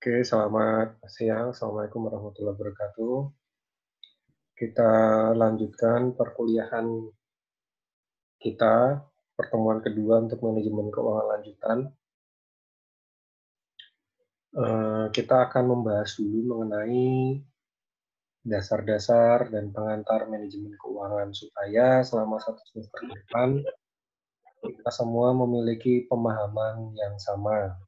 Oke, selamat siang. Assalamualaikum warahmatullahi wabarakatuh. Kita lanjutkan perkuliahan kita, pertemuan kedua untuk manajemen keuangan lanjutan. Kita akan membahas dulu mengenai dasar-dasar dan pengantar manajemen keuangan supaya selama 1 semester ke depan kita semua memiliki pemahaman yang sama.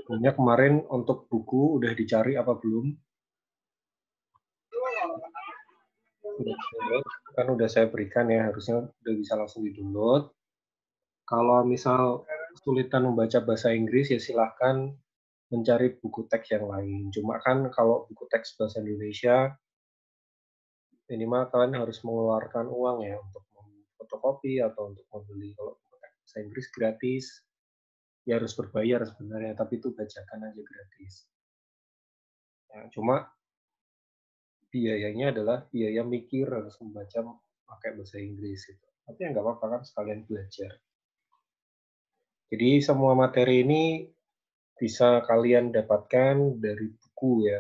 Kemudian kemarin untuk buku udah dicari apa belum? Kan udah saya berikan ya, harusnya udah bisa langsung di-download. Kalau misal kesulitan membaca bahasa Inggris ya silahkan mencari buku teks yang lain. Cuma kan kalau buku teks bahasa Indonesia, minimal kalian harus mengeluarkan uang ya untuk fotokopi atau untuk membeli. Kalau buku teks bahasa Inggris gratis, ya harus berbayar sebenarnya, tapi itu bacakan aja gratis. Ya, cuma biayanya adalah biaya mikir harus membaca pakai bahasa Inggris gitu. Tapi ya nggak apa-apa kan sekalian belajar. Jadi semua materi ini bisa kalian dapatkan dari buku ya,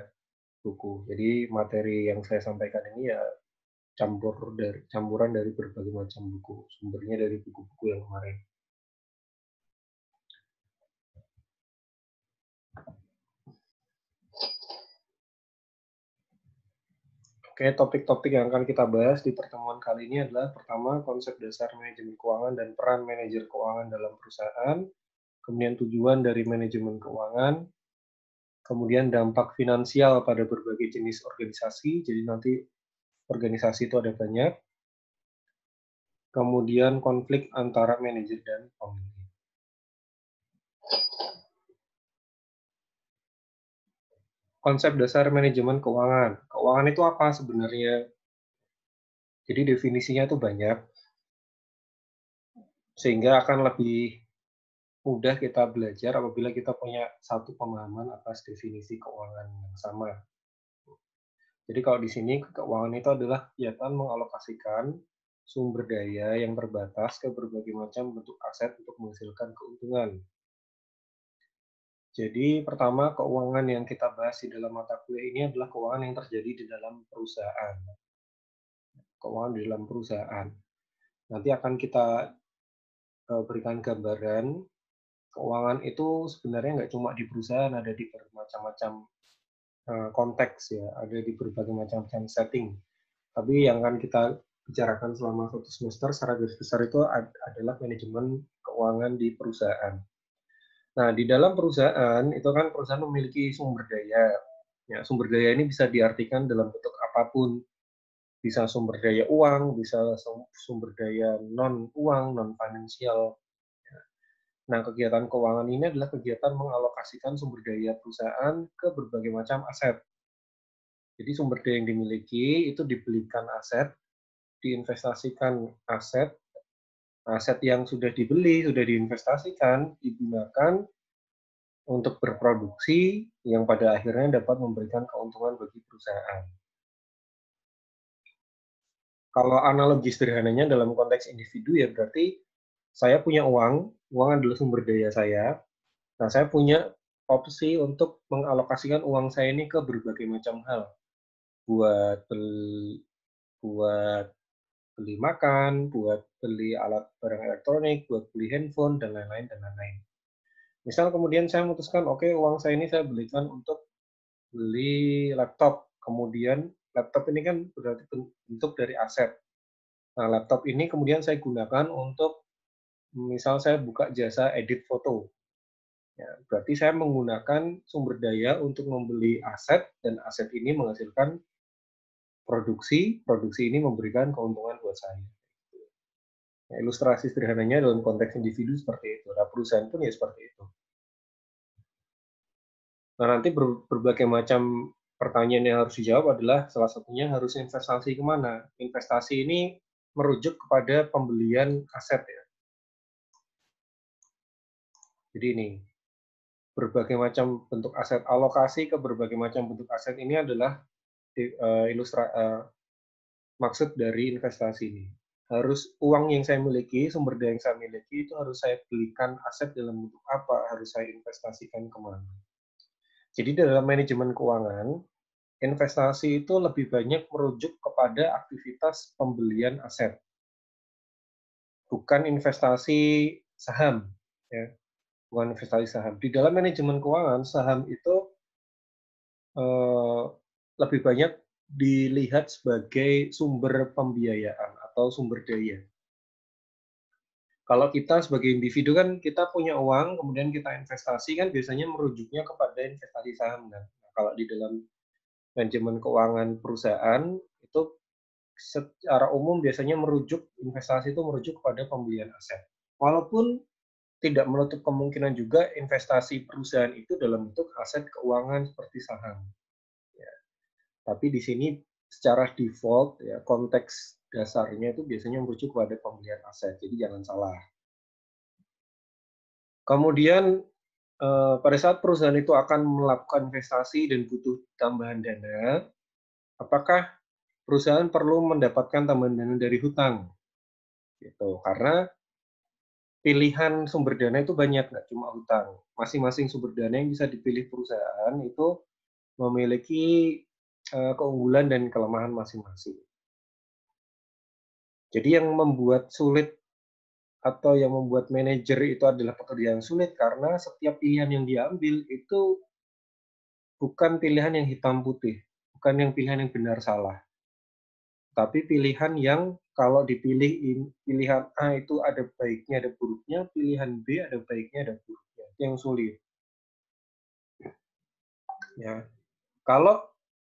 buku. Jadi materi yang saya sampaikan ini ya campuran dari berbagai macam buku. Sumbernya dari buku-buku yang kemarin. Oke, topik-topik yang akan kita bahas di pertemuan kali ini adalah pertama, konsep dasar manajemen keuangan dan peran manajer keuangan dalam perusahaan, kemudian tujuan dari manajemen keuangan, kemudian dampak finansial pada berbagai jenis organisasi, jadi nanti organisasi itu ada banyak, kemudian konflik antara manajer dan pemilik. Konsep dasar manajemen keuangan. Keuangan itu apa sebenarnya? Jadi definisinya itu banyak, sehingga akan lebih mudah kita belajar apabila kita punya satu pemahaman atas definisi keuangan yang sama. Jadi kalau di sini keuangan itu adalah kegiatan mengalokasikan sumber daya yang terbatas ke berbagai macam bentuk aset untuk menghasilkan keuntungan. Jadi pertama keuangan yang kita bahas di dalam mata kuliah ini adalah keuangan yang terjadi di dalam perusahaan. Keuangan di dalam perusahaan. Nanti akan kita berikan gambaran keuangan itu sebenarnya nggak cuma di perusahaan, ada di bermacam-macam konteks ya, ada di berbagai macam setting. Tapi yang akan kita bicarakan selama 1 semester secara garis besar itu adalah manajemen keuangan di perusahaan. Nah, di dalam perusahaan itu kan perusahaan memiliki sumber daya. Ya, sumber daya ini bisa diartikan dalam bentuk apapun. Bisa sumber daya uang, bisa sumber daya non uang, non finansial. Nah, kegiatan keuangan ini adalah kegiatan mengalokasikan sumber daya perusahaan ke berbagai macam aset. Jadi sumber daya yang dimiliki itu dibelikan aset, diinvestasikan aset, aset yang sudah dibeli, sudah diinvestasikan, digunakan untuk berproduksi yang pada akhirnya dapat memberikan keuntungan bagi perusahaan. Kalau analogi sederhananya dalam konteks individu ya berarti saya punya uang, uang adalah sumber daya saya. Nah, saya punya opsi untuk mengalokasikan uang saya ini ke berbagai macam hal. Buat buat beli makan, buat beli alat barang elektronik, buat beli handphone, dan lain-lain, dan lain-lain. Misal kemudian saya memutuskan, oke, uang saya ini saya belikan untuk beli laptop. Kemudian laptop ini kan berarti bentuk dari aset. Nah, laptop ini kemudian saya gunakan untuk, misal saya buka jasa edit foto. Ya, berarti saya menggunakan sumber daya untuk membeli aset, dan aset ini menghasilkan produksi, produksi ini memberikan keuntungan buat saya. Ya, ilustrasi sederhananya dalam konteks individu seperti itu. Nah, perusahaan pun ya seperti itu. Nah, nanti berbagai macam pertanyaan yang harus dijawab adalah salah satunya harus investasi kemana. Investasi ini merujuk kepada pembelian aset ya. Jadi ini, berbagai macam bentuk aset, alokasi ke berbagai macam bentuk aset ini adalah maksud dari investasi ini. harus uang yang saya miliki, sumber daya yang saya miliki itu harus saya belikan aset dalam bentuk apa, harus saya investasikan kemana. Jadi dalam manajemen keuangan, investasi itu lebih banyak merujuk kepada aktivitas pembelian aset, bukan investasi saham, ya, bukan investasi saham. Di dalam manajemen keuangan, saham itu eh, lebih banyak dilihat sebagai sumber pembiayaan atau sumber daya. Kalau kita sebagai individu kan kita punya uang, kemudian kita investasi kan biasanya merujuknya kepada investasi saham kan. Nah, kalau di dalam manajemen keuangan perusahaan itu secara umum biasanya merujuk investasi itu merujuk kepada pembelian aset. Walaupun tidak menutup kemungkinan juga investasi perusahaan itu dalam bentuk aset keuangan seperti saham. Ya. Tapi di sini secara default ya konteks dasarnya itu biasanya merujuk kepada pembelian aset. Jadi jangan salah. Kemudian pada saat perusahaan itu akan melakukan investasi dan butuh tambahan dana, apakah perusahaan perlu mendapatkan tambahan dana dari hutang? Gitu. Karena pilihan sumber dana itu banyak, nggak cuma hutang. Masing-masing sumber dana yang bisa dipilih perusahaan itu memiliki keunggulan dan kelemahan masing-masing. Jadi yang membuat sulit atau yang membuat manajer itu adalah pekerjaan sulit karena setiap pilihan yang diambil itu bukan pilihan yang hitam putih, bukan yang pilihan yang benar salah, tapi pilihan yang kalau dipilih pilihan A itu ada baiknya ada buruknya, pilihan B ada baiknya ada buruknya. Itu yang sulit. Ya, kalau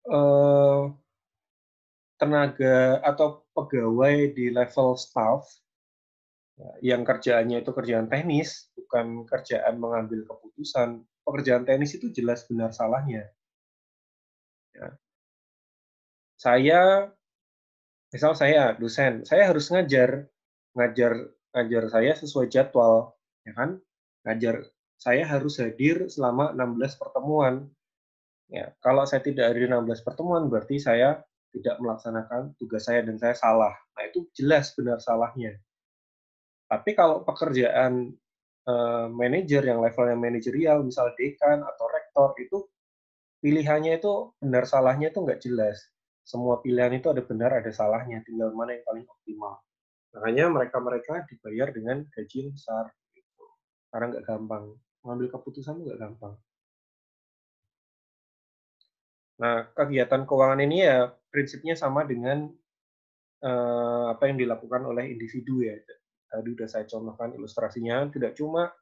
eh, tenaga atau pegawai di level staff yang kerjaannya itu kerjaan teknis, bukan kerjaan mengambil keputusan. Pekerjaan teknis itu jelas benar salahnya. Ya. Saya Misal saya dosen, saya harus ngajar, ngajar ngajar saya sesuai jadwal, ya kan? Ngajar saya harus hadir selama 16 pertemuan. Ya, kalau saya tidak hadir 16 pertemuan berarti saya tidak melaksanakan tugas saya dan saya salah. Nah, itu jelas benar salahnya. Tapi kalau pekerjaan manajer yang levelnya manajerial, misal dekan atau rektor, itu pilihannya itu benar salahnya itu nggak jelas. Semua pilihan itu ada benar, ada salahnya, tinggal mana yang paling optimal. Makanya mereka-mereka dibayar dengan gaji yang besar. Gitu. Karena nggak gampang. Mengambil keputusan nggak gampang. Nah, kegiatan keuangan ini ya prinsipnya sama dengan apa yang dilakukan oleh individu ya. Tadi sudah saya contohkan ilustrasinya, tidak cuma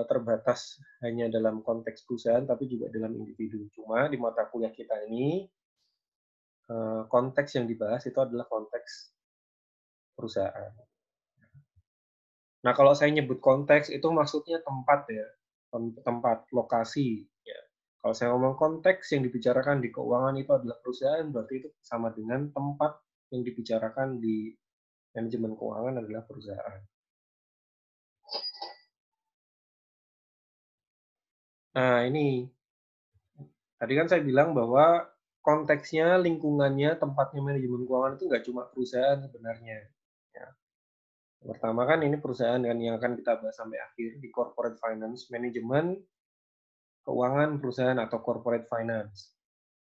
terbatas hanya dalam konteks perusahaan, tapi juga dalam individu. Cuma di mata kuliah kita ini, konteks yang dibahas itu adalah konteks perusahaan. Nah, kalau saya nyebut konteks itu maksudnya tempat ya, tempat, lokasi. Ya. Kalau saya ngomong konteks yang dibicarakan di keuangan itu adalah perusahaan, berarti itu sama dengan tempat yang dibicarakan di manajemen keuangan adalah perusahaan. Nah, ini tadi kan saya bilang bahwa konteksnya, lingkungannya, tempatnya manajemen keuangan itu nggak cuma perusahaan sebenarnya. Ya. Pertama kan ini perusahaan kan yang akan kita bahas sampai akhir di corporate finance, manajemen keuangan perusahaan atau corporate finance.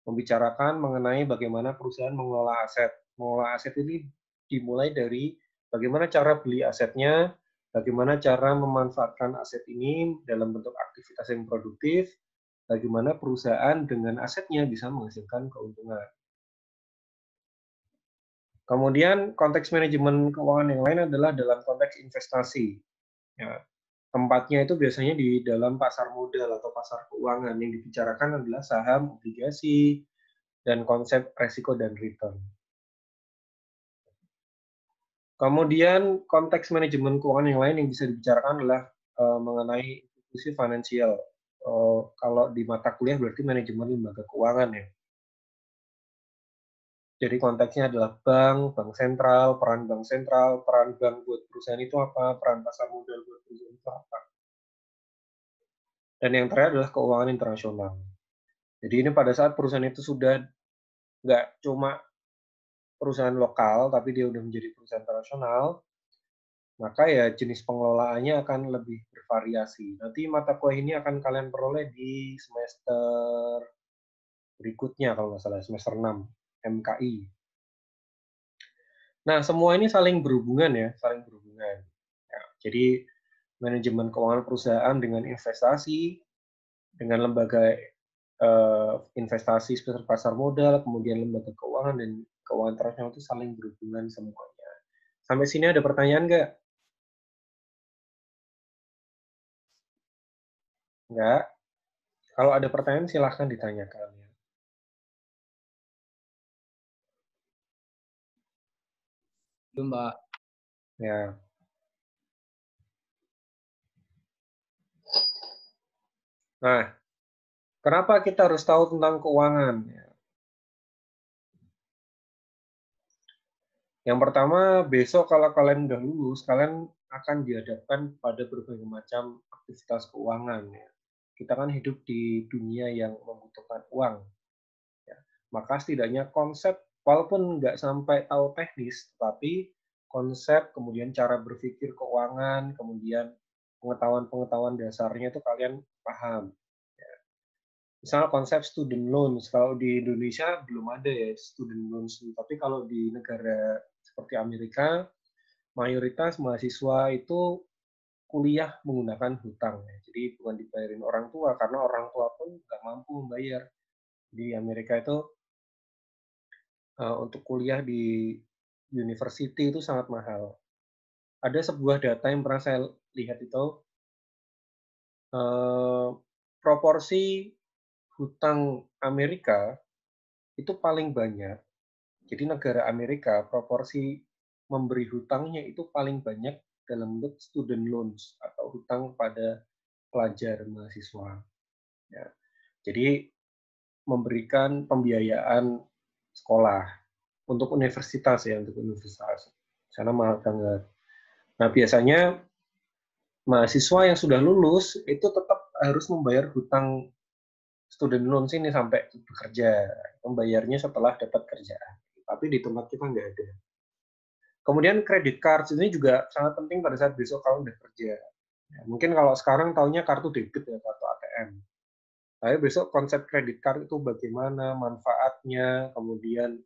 Membicarakan mengenai bagaimana perusahaan mengelola aset. Mengelola aset ini dimulai dari bagaimana cara beli asetnya, bagaimana cara memanfaatkan aset ini dalam bentuk aktivitas yang produktif, bagaimana perusahaan dengan asetnya bisa menghasilkan keuntungan. Kemudian konteks manajemen keuangan yang lain adalah dalam konteks investasi. Ya, tempatnya itu biasanya di dalam pasar modal atau pasar keuangan. Yang dibicarakan adalah saham, obligasi, dan konsep resiko dan return. Kemudian konteks manajemen keuangan yang lain yang bisa dibicarakan adalah mengenai institusi finansial. Kalau di mata kuliah berarti manajemen lembaga keuangan ya. Jadi konteksnya adalah bank sentral, peran bank buat perusahaan itu apa, peran pasar modal buat perusahaan itu apa. Dan yang terakhir adalah keuangan internasional. Jadi ini pada saat perusahaan itu sudah nggak cuma perusahaan lokal, tapi dia udah menjadi perusahaan internasional, maka ya jenis pengelolaannya akan lebih bervariasi. Nanti mata kuliah ini akan kalian peroleh di semester berikutnya kalau nggak salah, semester 6, MKI. Nah, semua ini saling berhubungan ya, saling berhubungan. Ya, jadi manajemen keuangan perusahaan dengan investasi, dengan lembaga investasi seperti pasar modal, kemudian lembaga keuangan dan keuangan internasional itu saling berhubungan semuanya. Sampai sini ada pertanyaan nggak? Nggak? Kalau ada pertanyaan silahkan ditanyakan. Belum, Mbak. Ya. Nah, kenapa kita harus tahu tentang keuangan? Yang pertama, besok kalau kalian udah lulus, kalian akan dihadapkan pada berbagai macam aktivitas keuangan. Ya. Kita kan hidup di dunia yang membutuhkan uang. Ya. Maka setidaknya konsep, walaupun nggak sampai tahu teknis, tapi konsep, kemudian cara berpikir keuangan, kemudian pengetahuan-pengetahuan dasarnya itu kalian paham. Misal konsep student loans, kalau di Indonesia belum ada ya student loans, tapi kalau di negara seperti Amerika, mayoritas mahasiswa itu kuliah menggunakan hutang. Ya. Jadi bukan dibayarin orang tua, karena orang tua pun nggak mampu membayar. Di Amerika itu untuk kuliah di university itu sangat mahal. Ada sebuah data yang pernah saya lihat itu, proporsi hutang Amerika itu paling banyak. Jadi negara Amerika proporsi memberi hutangnya itu paling banyak dalam bentuk student loans atau hutang pada pelajar mahasiswa. Ya. Jadi memberikan pembiayaan sekolah untuk universitas ya, untuk universitas. Sana mahal banget. Nah, biasanya mahasiswa yang sudah lulus itu tetap harus membayar hutang student loans ini sampai bekerja. Membayarnya setelah dapat kerjaan. Tapi di tempat kita nggak ada. Kemudian credit card ini juga sangat penting pada saat besok kalau udah kerja. Ya, mungkin kalau sekarang taunya kartu debit ya, kartu ATM. Tapi besok konsep credit card itu bagaimana, manfaatnya, kemudian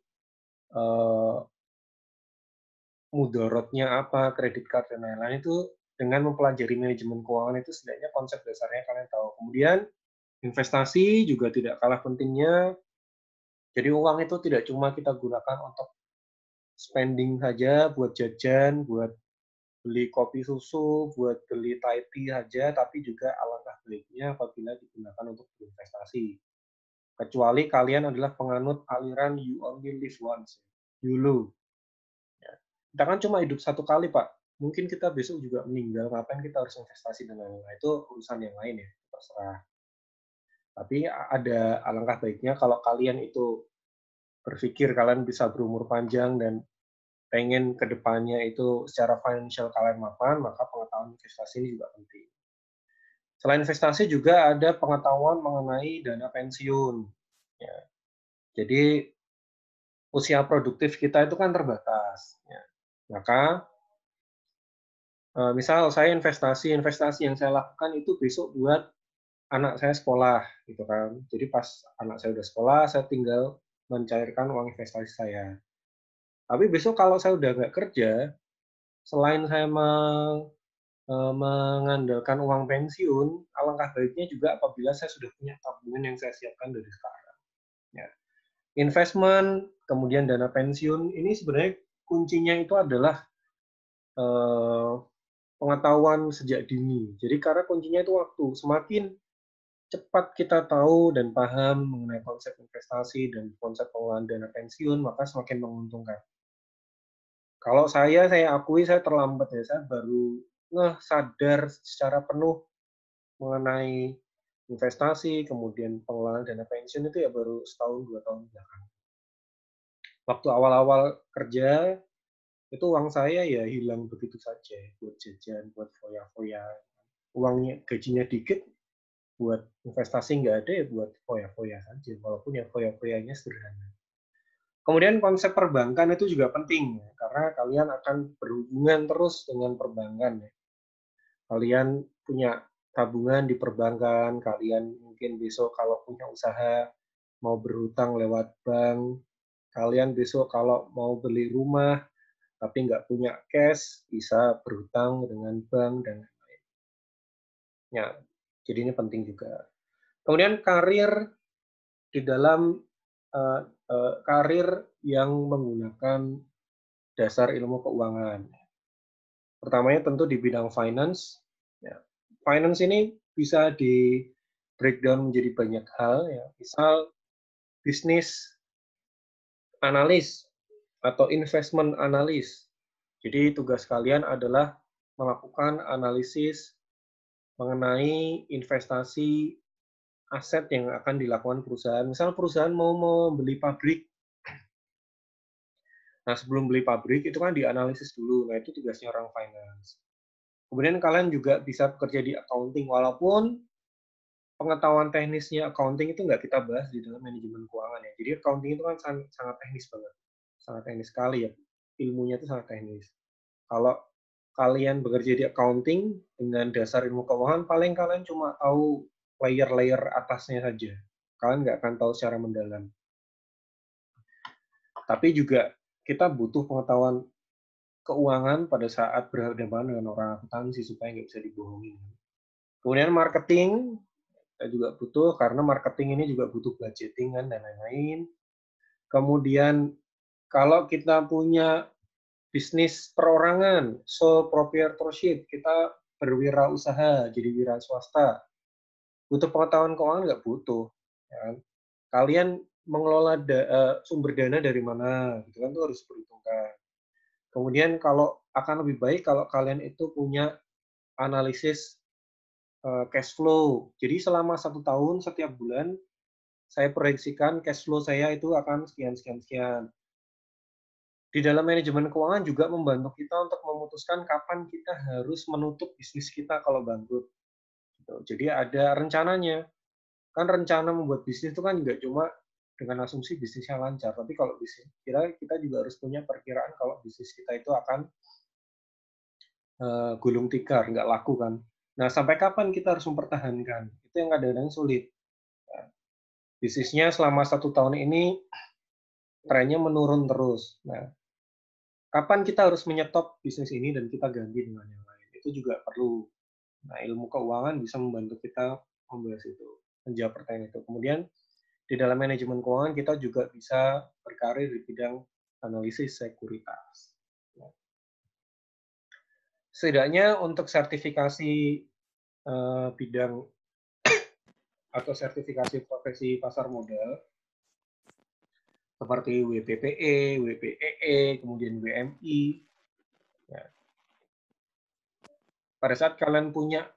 mudorotnya apa, credit card dan lain-lain itu dengan mempelajari manajemen keuangan itu setidaknya konsep dasarnya kalian tahu. Kemudian investasi juga tidak kalah pentingnya. Jadi uang itu tidak cuma kita gunakan untuk spending saja, buat jajan, buat beli kopi susu, buat beli Thai tea aja, tapi juga alangkah baiknya apabila digunakan untuk berinvestasi. Kecuali kalian adalah penganut aliran you only live once, YOLO. Ya. Kita kan cuma hidup satu kali, Pak. Mungkin kita besok juga meninggal, ngapain kita harus investasi dengan lain-lain? Itu urusan yang lain ya, terserah. Tapi ada alangkah baiknya kalau kalian itu berpikir kalian bisa berumur panjang dan pengen ke depannya itu secara financial kalian mapan, maka pengetahuan investasi ini juga penting. Selain investasi juga ada pengetahuan mengenai dana pensiun. Ya. Jadi usia produktif kita itu kan terbatas. Ya. Maka misal saya investasi yang saya lakukan itu besok buat anak saya sekolah, gitu kan. Jadi pas anak saya udah sekolah, saya tinggal mencairkan uang investasi saya. Tapi besok kalau saya udah nggak kerja, selain saya mengandalkan uang pensiun, alangkah baiknya juga apabila saya sudah punya tabungan yang saya siapkan dari sekarang. Ya. Investment, kemudian dana pensiun, ini sebenarnya kuncinya itu adalah pengetahuan sejak dini. Jadi karena kuncinya itu waktu. Semakin cepat kita tahu dan paham mengenai konsep investasi dan konsep pengelolaan dana pensiun, maka semakin menguntungkan. Kalau saya akui saya terlambat ya, saya baru sadar secara penuh mengenai investasi, kemudian pengelolaan dana pensiun itu ya baru setahun 2 tahun belakangan. Waktu awal-awal kerja, itu uang saya ya hilang begitu saja, buat jajan, buat foya-foya. Uangnya gajinya dikit, buat investasi nggak ada ya buat foya-foya saja, walaupun ya foya-foyanya sederhana. Kemudian konsep perbankan itu juga penting, ya, karena kalian akan berhubungan terus dengan perbankan. Ya. Kalian punya tabungan di perbankan, kalian mungkin besok kalau punya usaha mau berhutang lewat bank, kalian besok kalau mau beli rumah tapi nggak punya cash, bisa berhutang dengan bank dan lain-lain. Ya, jadi ini penting juga. Kemudian karir di dalam karir yang menggunakan dasar ilmu keuangan. Pertamanya tentu di bidang finance. Ya. Finance ini bisa di breakdown menjadi banyak hal. Ya. Misal bisnis analis atau investment analis. Jadi tugas kalian adalah melakukan analisis mengenai investasi aset yang akan dilakukan perusahaan. Misal perusahaan mau membeli pabrik. Nah, sebelum beli pabrik itu kan dianalisis dulu. Nah, itu tugasnya orang finance. Kemudian kalian juga bisa bekerja di accounting, walaupun pengetahuan teknisnya accounting itu nggak kita bahas di dalam manajemen keuangan ya. Jadi accounting itu kan sangat teknis banget, sangat teknis sekali ya. Ilmunya itu sangat teknis. Kalau kalian bekerja di accounting dengan dasar ilmu keuangan, paling kalian cuma tahu layer-layer atasnya saja. Kalian nggak akan tahu secara mendalam. Tapi juga kita butuh pengetahuan keuangan pada saat berhadapan dengan orang akuntansi supaya nggak bisa dibohongin. Kemudian marketing, kita juga butuh, karena marketing ini juga butuh budgeting kan, dan lain-lain. Kemudian kalau kita punya bisnis perorangan, sole proprietorship, kita berwirausaha, jadi wira swasta, butuh pengetahuan keuangan nggak butuh. Ya kan? Kalian mengelola sumber dana dari mana, gitu kan, itu harus diperhitungkan. Kemudian kalau akan lebih baik kalau kalian itu punya analisis cash flow. Jadi selama 1 tahun, setiap bulan, saya proyeksikan cash flow saya itu akan sekian, sekian, sekian. Di dalam manajemen keuangan juga membantu kita untuk memutuskan kapan kita harus menutup bisnis kita kalau bangkrut. Gitu. Jadi ada rencananya. Kan rencana membuat bisnis itu kan nggak cuma dengan asumsi bisnisnya lancar, tapi kalau bisnis kita juga harus punya perkiraan kalau bisnis kita itu akan gulung tikar, nggak laku kan. Nah, sampai kapan kita harus mempertahankan? Itu yang kadang-kadang sulit. Ya. Bisnisnya selama 1 tahun ini trennya menurun terus. Nah, kapan kita harus menyetop bisnis ini dan kita ganti dengan yang lain? Itu juga perlu. Nah, ilmu keuangan bisa membantu kita membahas itu, menjawab pertanyaan itu. Kemudian di dalam manajemen keuangan kita juga bisa berkarir di bidang analisis sekuritas. Nah, setidaknya untuk sertifikasi bidang atau sertifikasi profesi pasar modal seperti WPPE, WPEE, kemudian WMI. Ya. Pada saat kalian punya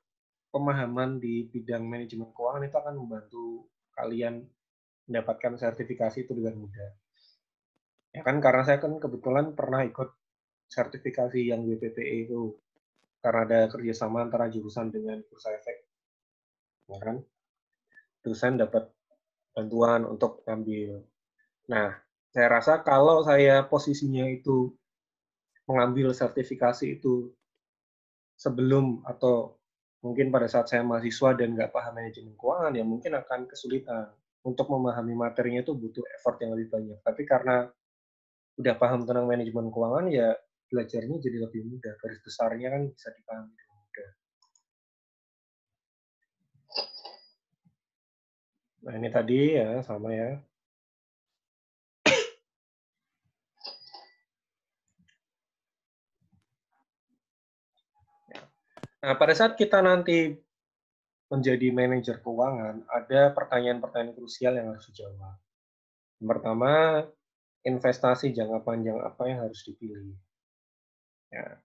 pemahaman di bidang manajemen keuangan, itu akan membantu kalian mendapatkan sertifikasi itu dengan mudah. Ya kan, karena saya kan kebetulan pernah ikut sertifikasi yang WPPE itu, karena ada kerjasama antara jurusan dengan Bursa Efek. Ya kan? Dosen dapat bantuan untuk ngambil. Nah, saya rasa kalau saya posisinya itu mengambil sertifikasi itu sebelum atau mungkin pada saat saya mahasiswa dan nggak paham manajemen keuangan, ya mungkin akan kesulitan. Untuk memahami materinya itu butuh effort yang lebih banyak. Tapi karena udah paham tentang manajemen keuangan, ya belajarnya jadi lebih mudah. Garis besarnya kan bisa dipahami dengan mudah. Nah, ini tadi ya, sama ya. Nah, pada saat kita nanti menjadi manajer keuangan, ada pertanyaan-pertanyaan krusial yang harus dijawab. Yang pertama, investasi jangka panjang apa yang harus dipilih? Ya.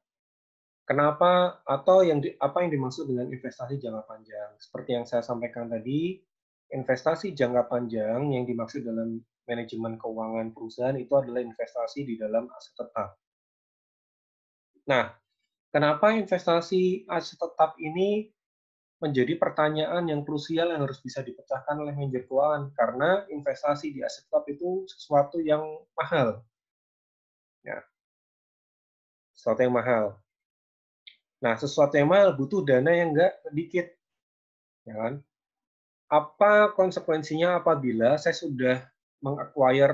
Kenapa atau apa yang dimaksud dengan investasi jangka panjang? Seperti yang saya sampaikan tadi, investasi jangka panjang yang dimaksud dalam manajemen keuangan perusahaan itu adalah investasi di dalam aset tetap. Nah, kenapa investasi aset tetap ini menjadi pertanyaan yang krusial yang harus bisa dipecahkan oleh manajer keuangan, karena investasi di aset tetap itu sesuatu yang mahal, ya, sesuatu yang mahal. Nah, sesuatu yang mahal butuh dana yang nggak sedikit, ya kan? Apa konsekuensinya apabila saya sudah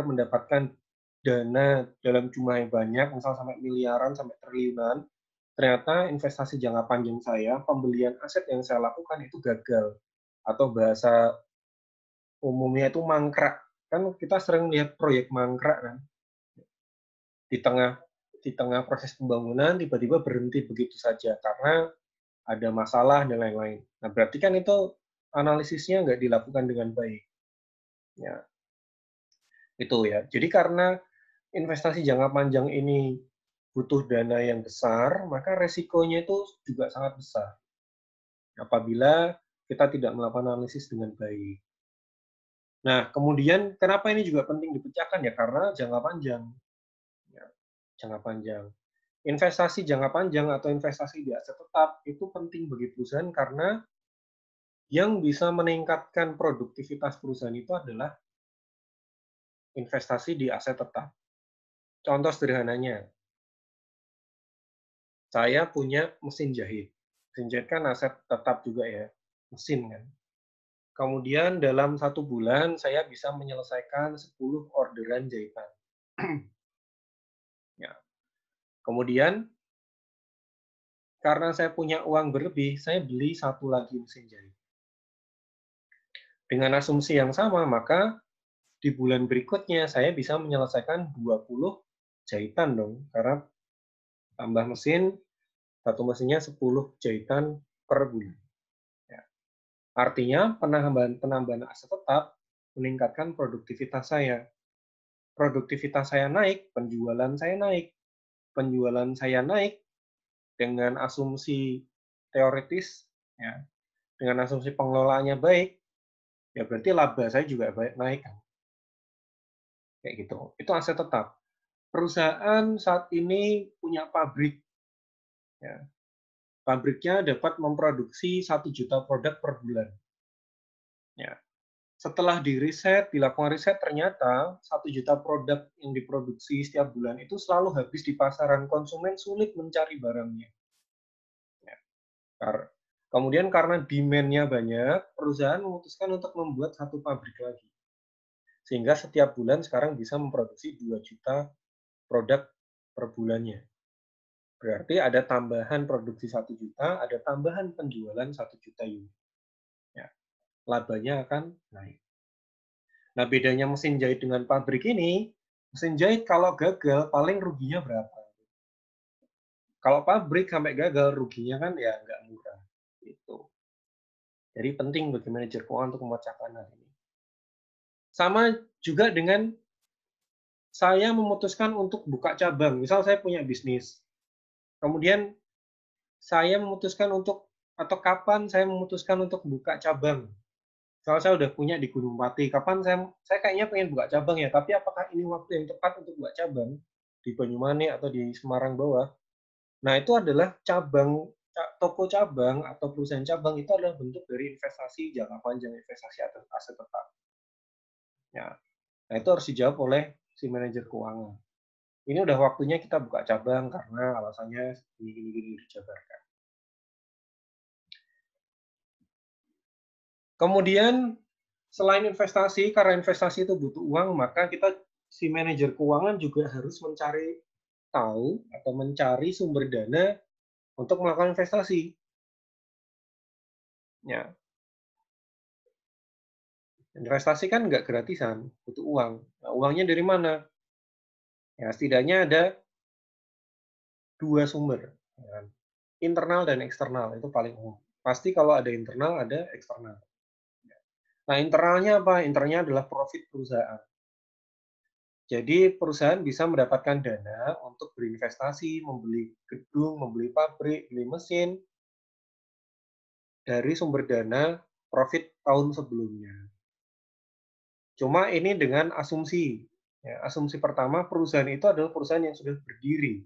mendapatkan dana dalam jumlah yang banyak, misal sampai miliaran, sampai triliunan, ternyata investasi jangka panjang saya, pembelian aset yang saya lakukan itu gagal, atau bahasa umumnya itu mangkrak. Kan kita sering lihat proyek mangkrak kan, di tengah di tengah proses pembangunan tiba-tiba berhenti begitu saja karena ada masalah dan lain-lain. Nah, berarti kan itu analisisnya nggak dilakukan dengan baik. Ya, itu ya. Jadi karena investasi jangka panjang ini butuh dana yang besar, maka resikonya itu juga sangat besar apabila kita tidak melakukan analisis dengan baik. Nah, kemudian kenapa ini juga penting dipecahkan ya? Karena jangka panjang. Ya, jangka panjang. Investasi jangka panjang atau investasi di aset tetap itu penting bagi perusahaan karena yang bisa meningkatkan produktivitas perusahaan itu adalah investasi di aset tetap. Contoh sederhananya, saya punya mesin jahit. Mesin jahit kan aset tetap juga ya, mesin kan. Kemudian dalam 1 bulan saya bisa menyelesaikan 10 orderan jahitan. Ya. Kemudian karena saya punya uang berlebih, saya beli satu lagi mesin jahit. Dengan asumsi yang sama, maka di bulan berikutnya saya bisa menyelesaikan 20 jahitan dong, karena tambah mesin, satu mesinnya 10 jahitan per bulan. Ya. Artinya penambahan aset tetap meningkatkan produktivitas saya. Produktivitas saya naik, penjualan saya naik. Penjualan saya naik dengan asumsi teoritis, ya, dengan asumsi pengelolaannya baik, ya berarti laba saya juga naik kan. Kayak gitu. Itu aset tetap. Perusahaan saat ini punya pabrik, ya. Pabriknya dapat memproduksi 1 juta produk per bulan. Ya. Setelah dilakukan riset, ternyata 1 juta produk yang diproduksi setiap bulan itu selalu habis di pasaran. Konsumen sulit mencari barangnya. Ya. Kemudian karena demand-nya banyak, perusahaan memutuskan untuk membuat satu pabrik lagi. Sehingga setiap bulan sekarang bisa memproduksi 2 juta produk per bulannya. Berarti ada tambahan produksi 1 juta, ada tambahan penjualan 1 juta unit. Ya, labanya akan naik. Nah, bedanya mesin jahit dengan pabrik ini, mesin jahit kalau gagal paling ruginya berapa? Kalau pabrik sampai gagal ruginya kan ya nggak murah. Itu. Jadi penting bagi manajer keuangan untuk memecahkan hal ini. Sama juga dengan saya memutuskan untuk buka cabang. Misal saya punya bisnis. Kemudian saya memutuskan untuk atau kapan saya memutuskan untuk buka cabang. Kalau saya udah punya di Gunung Pati, kapan saya kayaknya pengen buka cabang ya, tapi apakah ini waktu yang tepat untuk buka cabang di Banyumanik atau di Semarang bawah? Nah, itu adalah toko cabang atau perusahaan cabang itu adalah bentuk dari investasi jangka panjang, investasi aset tetap. Ya. Nah, itu harus dijawab oleh si manajer keuangan. Ini udah waktunya kita buka cabang karena alasannya gini dijabarkan. Kemudian selain investasi, karena investasi itu butuh uang, maka si manajer keuangan juga harus mencari tahu atau mencari sumber dana untuk melakukan investasi. Ya, investasi kan nggak gratisan, butuh uang. Nah, uangnya dari mana? Ya, setidaknya ada 2 sumber, ya kan? Internal dan eksternal, itu paling umum. Pasti kalau ada internal, ada eksternal. Nah, internalnya apa? Internalnya adalah profit perusahaan. Jadi perusahaan bisa mendapatkan dana untuk berinvestasi, membeli gedung, membeli pabrik, beli mesin, dari sumber dana profit tahun sebelumnya. Cuma ini dengan asumsi. Ya, asumsi pertama, perusahaan itu adalah perusahaan yang sudah berdiri.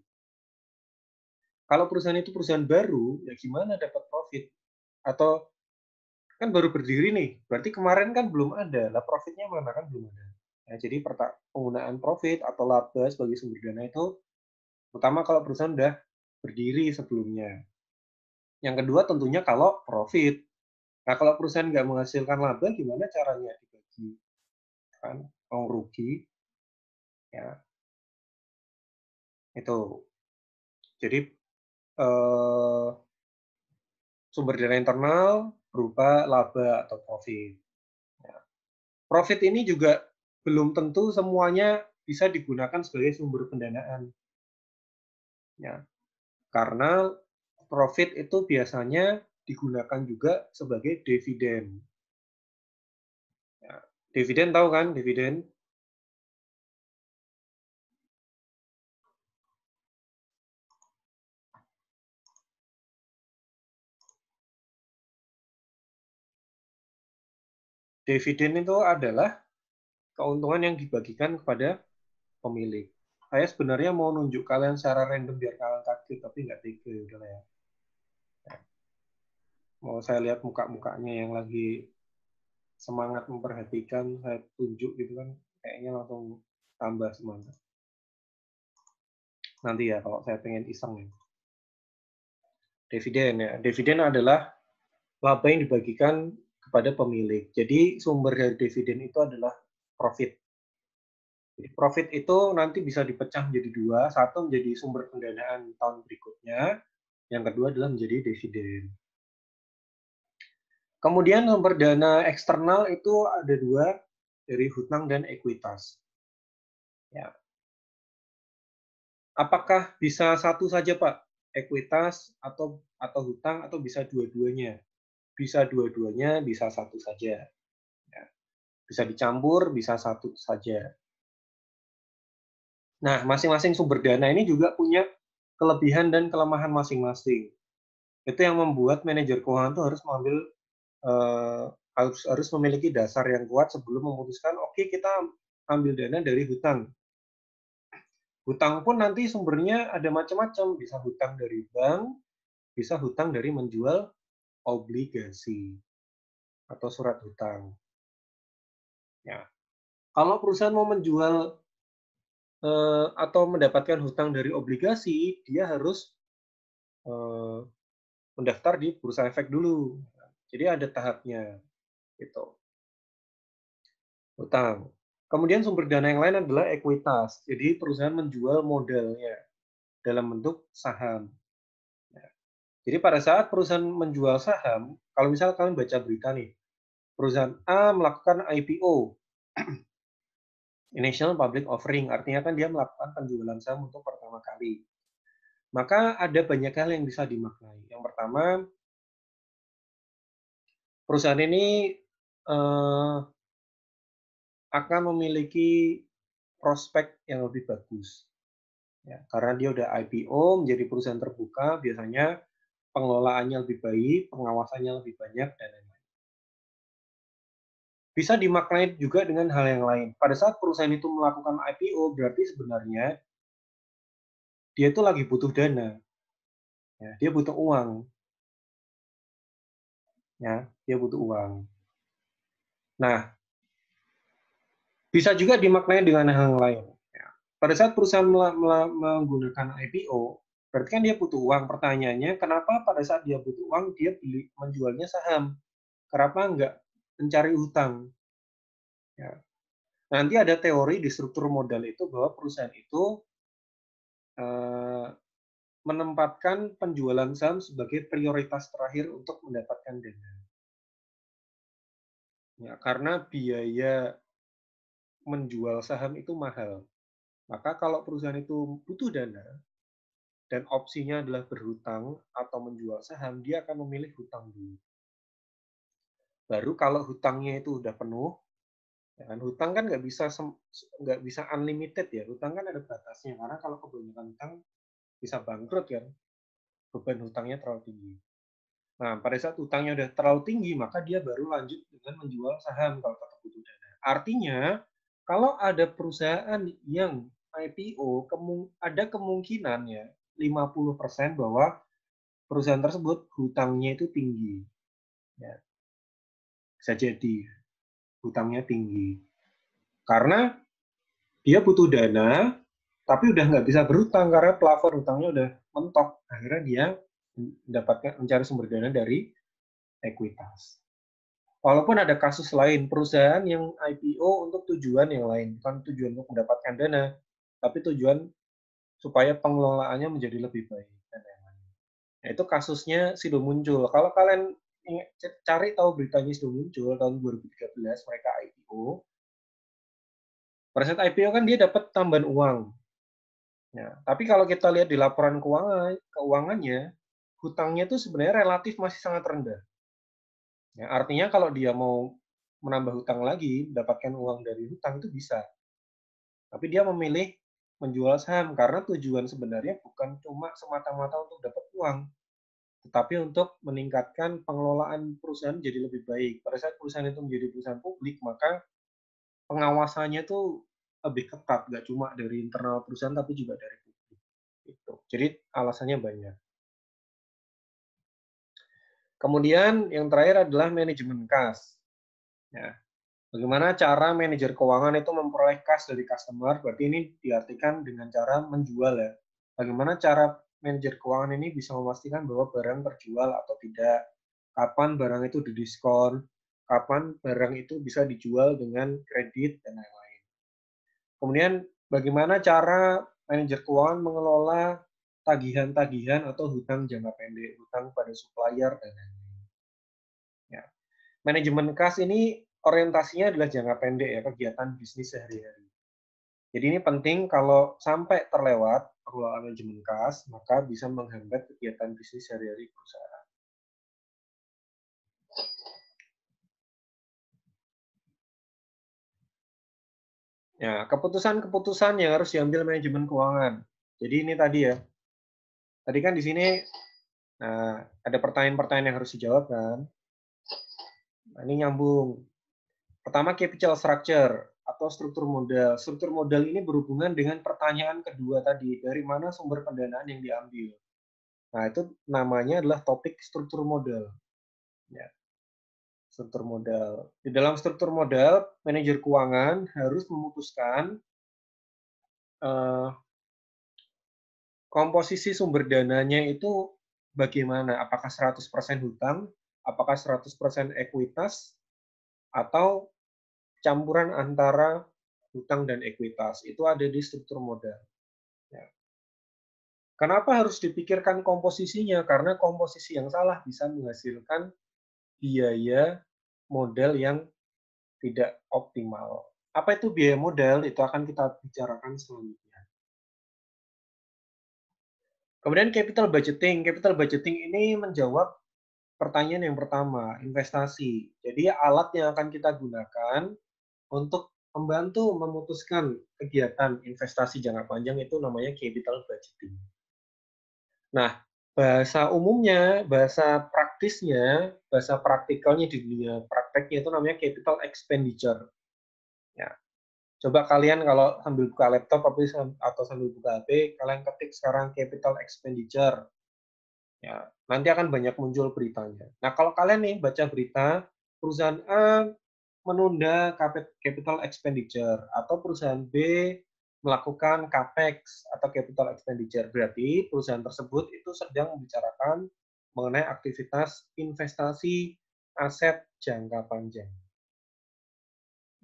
Kalau perusahaan itu perusahaan baru, ya gimana dapat profit? Atau Kan baru berdiri nih, berarti kemarin kan belum ada, lah profitnya mana kan belum ada. Nah, jadi penggunaan profit atau laba sebagai sumber dana itu pertama kalau perusahaan udah berdiri sebelumnya. Yang kedua tentunya kalau profit. Nah, kalau perusahaan nggak menghasilkan laba, gimana caranya dibagi? Kan, mau rugi, ya itu. Jadi eh, sumber dana internal berupa laba atau profit. Ya. Profit ini juga belum tentu semuanya bisa digunakan sebagai sumber pendanaan. Ya, karena profit itu biasanya digunakan juga sebagai dividen. Ya, dividen tahu kan, dividen? Dividen itu adalah keuntungan yang dibagikan kepada pemilik. Saya sebenarnya mau nunjuk kalian secara random biar kalian kaget, tapi nggak tega udah ya. Mau saya lihat muka-mukanya yang lagi semangat memperhatikan, saya tunjuk gitu kan, kayaknya langsung tambah semangat. Nanti ya kalau saya pengen iseng ya. Dividen ya. Dividen adalah laba yang dibagikan kepada pemilik. Jadi sumber dari dividen itu adalah profit. Jadi profit itu nanti bisa dipecah menjadi dua, satu menjadi sumber pendanaan tahun berikutnya, yang kedua adalah menjadi dividen. Kemudian sumber dana eksternal itu ada dua, dari hutang dan ekuitas. Ya. Apakah bisa satu saja, Pak? Ekuitas atau hutang atau bisa dua-duanya? Bisa dua-duanya, bisa satu saja. Ya. Bisa dicampur, bisa satu saja. Nah, masing-masing sumber dana ini juga punya kelebihan dan kelemahan masing-masing. Itu yang membuat manajer keuangan itu harus mengambil eh, harus memiliki dasar yang kuat sebelum memutuskan, oke, kita ambil dana dari hutang. Hutang pun nanti sumbernya ada macam-macam, bisa hutang dari bank, bisa hutang dari menjual obligasi atau surat hutang. Ya. Kalau perusahaan mau menjual atau mendapatkan hutang dari obligasi, dia harus eh, mendaftar di bursa efek dulu. Jadi ada tahapnya, gitu. Hutang. Kemudian sumber dana yang lain adalah ekuitas. Jadi perusahaan menjual modalnya dalam bentuk saham. Jadi pada saat perusahaan menjual saham, kalau misalnya kalian baca berita nih, perusahaan A melakukan IPO, Initial Public Offering, artinya kan dia melakukan penjualan saham untuk pertama kali. Maka ada banyak hal yang bisa dimaknai. Yang pertama, perusahaan ini akan memiliki prospek yang lebih bagus. Ya, karena dia udah IPO, menjadi perusahaan terbuka, biasanya pengelolaannya lebih baik, pengawasannya lebih banyak, dan lain-lain. Bisa dimaknai juga dengan hal yang lain. Pada saat perusahaan itu melakukan IPO, berarti sebenarnya dia itu lagi butuh dana. Ya, dia butuh uang. Ya, dia butuh uang. Nah, bisa juga dimaknai dengan hal yang lain. Ya. Pada saat perusahaan menggunakan IPO, berarti kan dia butuh uang. Pertanyaannya, kenapa pada saat dia butuh uang, dia menjualnya saham? Kenapa enggak mencari hutang? Ya. Nanti ada teori di struktur modal itu bahwa perusahaan itu eh, menempatkan penjualan saham sebagai prioritas terakhir untuk mendapatkan dana. Ya, karena biaya menjual saham itu mahal. Maka kalau perusahaan itu butuh dana dan opsinya adalah berhutang atau menjual saham, dia akan memilih hutang dulu. Baru kalau hutangnya itu udah penuh, ya kan, hutang kan nggak bisa unlimited ya. Hutang kan ada batasnya karena kalau kebanyakan hutang bisa bangkrut kan, beban hutangnya terlalu tinggi. Nah, pada saat hutangnya udah terlalu tinggi, maka dia baru lanjut dengan menjual saham kalau tetap butuh dana. Artinya, kalau ada perusahaan yang IPO, ada kemungkinan ya 50% bahwa perusahaan tersebut hutangnya itu tinggi. Ya. Bisa jadi hutangnya tinggi. Karena dia butuh dana, tapi udah nggak bisa berhutang karena plafon hutangnya udah mentok. Akhirnya dia mencari sumber dana dari ekuitas. Walaupun ada kasus lain, perusahaan yang IPO untuk tujuan yang lain, bukan tujuan untuk mendapatkan dana, tapi tujuan supaya pengelolaannya menjadi lebih baik. Nah, itu kasusnya Sido Muncul. Kalau kalian cari tahu beritanya Sido Muncul tahun 2013 mereka IPO. Pada saat IPO kan dia dapat tambahan uang. Ya, tapi kalau kita lihat di laporan keuangannya, hutangnya itu sebenarnya relatif masih sangat rendah. Ya, artinya kalau dia mau menambah hutang lagi, mendapatkan uang dari hutang itu bisa. Tapi dia memilih menjual saham karena tujuan sebenarnya bukan cuma semata-mata untuk dapat uang, tetapi untuk meningkatkan pengelolaan perusahaan jadi lebih baik. Pada saat perusahaan itu menjadi perusahaan publik, maka pengawasannya itu lebih ketat, nggak cuma dari internal perusahaan, tapi juga dari publik. Gitu. Jadi alasannya banyak. Kemudian yang terakhir adalah manajemen kas. Ya, bagaimana cara manajer keuangan itu memperoleh kas dari customer? Berarti ini diartikan dengan cara menjual ya. Bagaimana cara manajer keuangan ini bisa memastikan bahwa barang terjual atau tidak? Kapan barang itu didiskon? Kapan barang itu bisa dijual dengan kredit dan lain-lain. Kemudian bagaimana cara manajer keuangan mengelola tagihan-tagihan atau hutang jangka pendek, hutang pada supplier dan lain-lain. Ya. Manajemen kas ini orientasinya adalah jangka pendek ya, kegiatan bisnis sehari-hari. Jadi ini penting kalau sampai terlewat pengelolaan manajemen kas, maka bisa menghambat kegiatan bisnis sehari-hari perusahaan. Ya, keputusan-keputusan yang harus diambil manajemen keuangan. Jadi ini tadi ya. Tadi kan di sini ada pertanyaan-pertanyaan yang harus dijawab kan. Nah, ini nyambung. Pertama, capital structure atau struktur modal. Struktur modal ini berhubungan dengan pertanyaan kedua tadi, dari mana sumber pendanaan yang diambil. Nah, itu namanya adalah topik struktur modal. Ya, struktur modal. Di dalam struktur modal, manajer keuangan harus memutuskan komposisi sumber dananya itu bagaimana. Apakah 100% hutang, apakah 100% ekuitas, atau campuran antara hutang dan ekuitas. Itu ada di struktur modal. Ya. Kenapa harus dipikirkan komposisinya? Karena komposisi yang salah bisa menghasilkan biaya modal yang tidak optimal. Apa itu biaya modal? Itu akan kita bicarakan selanjutnya. Kemudian capital budgeting. Capital budgeting ini menjawab pertanyaan yang pertama, investasi. Jadi alat yang akan kita gunakan untuk membantu memutuskan kegiatan investasi jangka panjang itu namanya capital budgeting. Nah, bahasa umumnya, bahasa praktisnya, bahasa praktikalnya di dunia prakteknya itu namanya capital expenditure. Ya. Coba kalian kalau sambil buka laptop atau sambil buka HP, kalian ketik sekarang capital expenditure. Ya, nanti akan banyak muncul beritanya. Nah, kalau kalian nih baca berita, perusahaan A menunda capital expenditure atau perusahaan B melakukan capex atau capital expenditure, berarti perusahaan tersebut itu sedang membicarakan mengenai aktivitas investasi aset jangka panjang.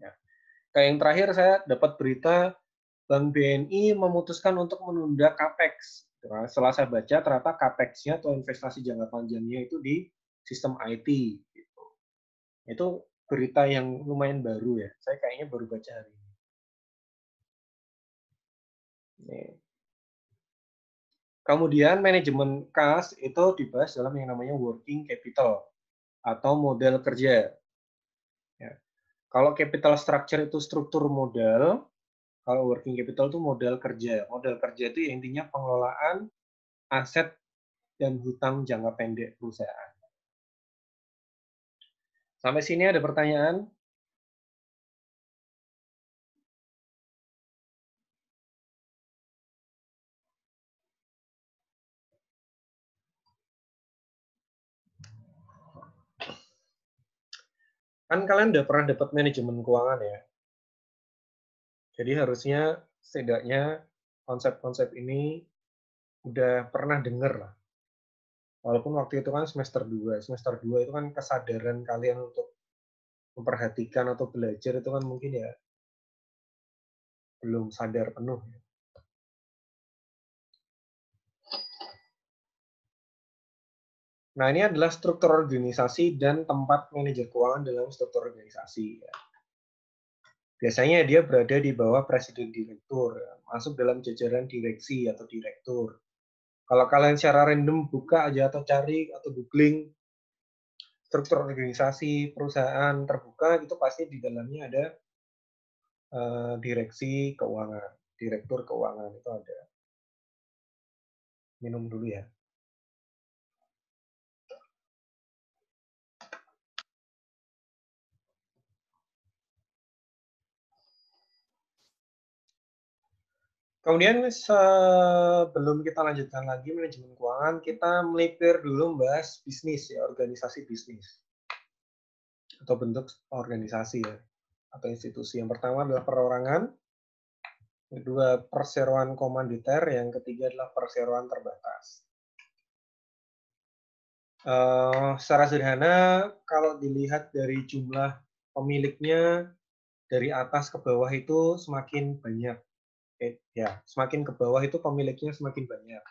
Ya. Kayak yang terakhir saya dapat berita Bank BNI memutuskan untuk menunda capex. Setelah saya baca, ternyata capex-nya atau investasi jangka panjangnya itu di sistem IT. Gitu. Itu berita yang lumayan baru ya. Saya kayaknya baru baca hari ini. Kemudian manajemen kas itu dibahas dalam yang namanya working capital atau modal kerja. Ya. Kalau capital structure itu struktur modal, kalau working capital itu modal kerja. Modal kerja itu ya intinya pengelolaan aset dan hutang jangka pendek perusahaan. Sampai sini ada pertanyaan? Kan kalian udah pernah dapat manajemen keuangan ya. Jadi harusnya setidaknya konsep-konsep ini udah pernah dengar lah. Walaupun waktu itu kan semester 2. Semester 2 itu kan kesadaran kalian untuk memperhatikan atau belajar itu kan mungkin ya belum sadar penuh. Nah, ini adalah struktur organisasi dan tempat manajer keuangan dalam struktur organisasi. Ya. Biasanya dia berada di bawah presiden direktur, ya, masuk dalam jajaran direksi atau direktur. Kalau kalian secara random buka aja atau cari atau googling struktur organisasi perusahaan terbuka, itu pasti di dalamnya ada direksi keuangan, direktur keuangan itu ada. Minum dulu ya. Kemudian sebelum kita lanjutkan lagi manajemen keuangan, kita melipir dulu membahas bisnis ya, organisasi bisnis atau bentuk organisasi ya atau institusi. Yang pertama adalah perorangan, kedua perseroan komanditer, yang ketiga adalah perseroan terbatas. Secara sederhana, kalau dilihat dari jumlah pemiliknya dari atas ke bawah itu semakin banyak. Ya, semakin ke bawah itu pemiliknya semakin banyak.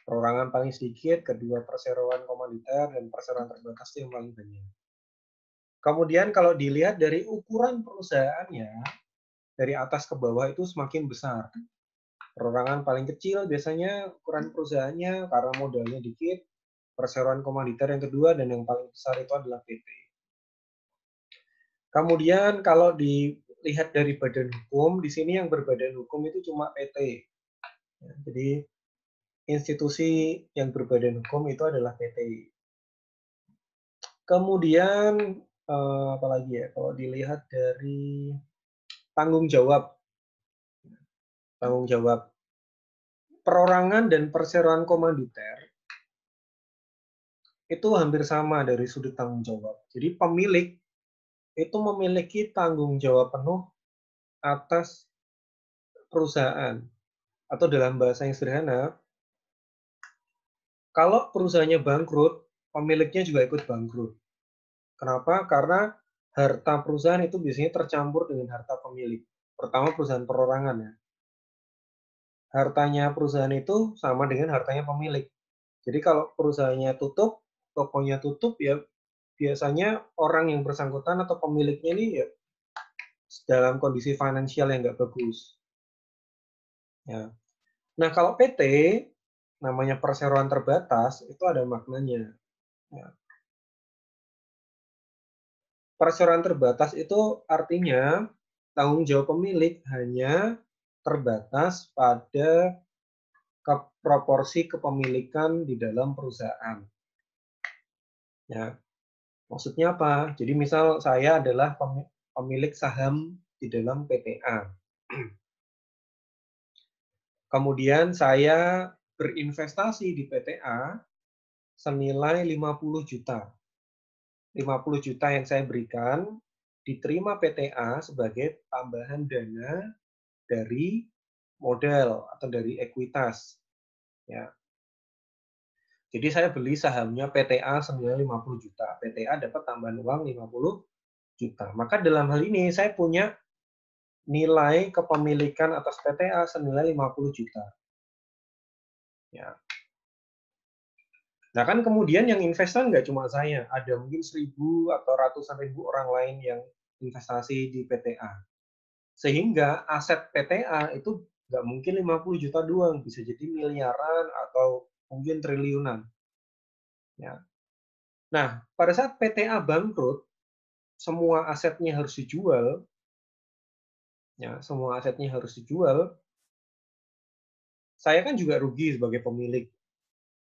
Perorangan paling sedikit, kedua perseroan komanditer, dan perseroan terbatas itu yang paling banyak. Kemudian kalau dilihat dari ukuran perusahaannya, dari atas ke bawah itu semakin besar. Perorangan paling kecil biasanya ukuran perusahaannya karena modalnya dikit, perseroan komanditer yang kedua, dan yang paling besar itu adalah PT. Kemudian kalau dilihat dari badan hukum, di sini yang berbadan hukum itu cuma PT. Jadi institusi yang berbadan hukum itu adalah PT. Kemudian apalagi ya, kalau dilihat dari tanggung jawab, perorangan dan perseroan komanditer itu hampir sama dari sudut tanggung jawab. Jadi pemilik itu memiliki tanggung jawab penuh atas perusahaan. Atau dalam bahasa yang sederhana, kalau perusahaannya bangkrut, pemiliknya juga ikut bangkrut. Kenapa? Karena harta perusahaan itu biasanya tercampur dengan harta pemilik. Pertama perusahaan perorangan ya. Hartanya perusahaan itu sama dengan hartanya pemilik. Jadi kalau perusahaannya tutup, tokonya tutup ya biasanya orang yang bersangkutan atau pemiliknya ini ya dalam kondisi finansial yang nggak bagus. Ya. Nah kalau PT namanya perseroan terbatas itu ada maknanya. Ya. Perseroan terbatas itu artinya tanggung jawab pemilik hanya terbatas pada proporsi kepemilikan di dalam perusahaan. Ya, maksudnya apa? Jadi misal saya adalah pemilik saham di dalam PTA. Kemudian saya berinvestasi di PTA senilai 50 juta. 50 juta yang saya berikan diterima PTA sebagai tambahan dana dari modal atau dari ekuitas. Ya. Jadi saya beli sahamnya PTA senilai 50 juta. PTA dapat tambahan uang 50 juta. Maka dalam hal ini saya punya nilai kepemilikan atas PTA senilai 50 juta. Ya. Nah kan kemudian yang investan nggak cuma saya, ada mungkin 1.000 atau ratusan ribu orang lain yang investasi di PTA. Sehingga aset PTA itu nggak mungkin 50 juta doang, bisa jadi miliaran atau mungkin triliunan. Ya. Nah, pada saat PTA bangkrut, semua asetnya harus dijual, ya, semua asetnya harus dijual, saya kan juga rugi sebagai pemilik.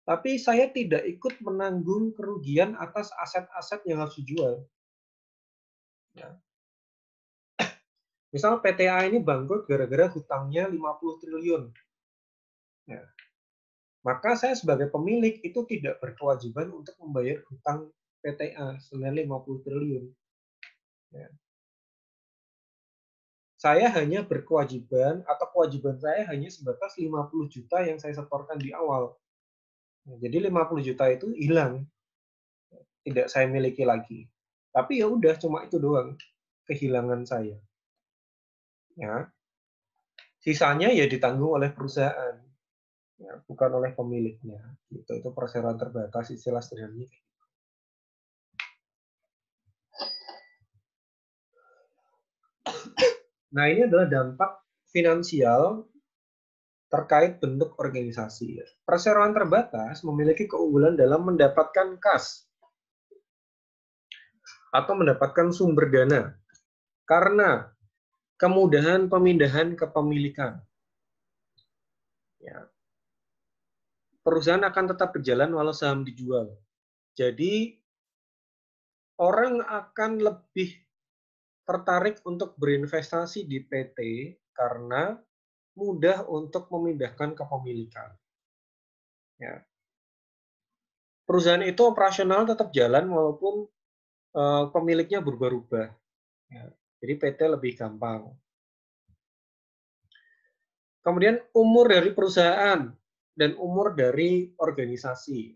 Tapi saya tidak ikut menanggung kerugian atas aset-aset yang harus dijual. Ya. Misal PTA ini bangkrut gara-gara hutangnya 50 triliun. Ya. Maka saya sebagai pemilik itu tidak berkewajiban untuk membayar hutang PTA senilai 50 triliun. Ya. Saya hanya berkewajiban atau kewajiban saya hanya sebatas 50 juta yang saya setorkan di awal. Nah, jadi 50 juta itu hilang, tidak saya miliki lagi. Tapi ya udah cuma itu doang kehilangan saya. Ya. Sisanya ya ditanggung oleh perusahaan, ya, bukan oleh pemiliknya. Itu perseroan terbatas istilah sederhananya. Nah, ini adalah dampak finansial terkait bentuk organisasi. Perseroan terbatas memiliki keunggulan dalam mendapatkan kas atau mendapatkan sumber dana karena kemudahan pemindahan kepemilikan. Ya. Perusahaan akan tetap berjalan walau saham dijual. Jadi orang akan lebih tertarik untuk berinvestasi di PT karena mudah untuk memindahkan kepemilikan. Ya. Perusahaan itu operasional tetap jalan walaupun pemiliknya berubah-ubah. Ya. Jadi PT lebih gampang. Kemudian umur dari perusahaan dan umur dari organisasi.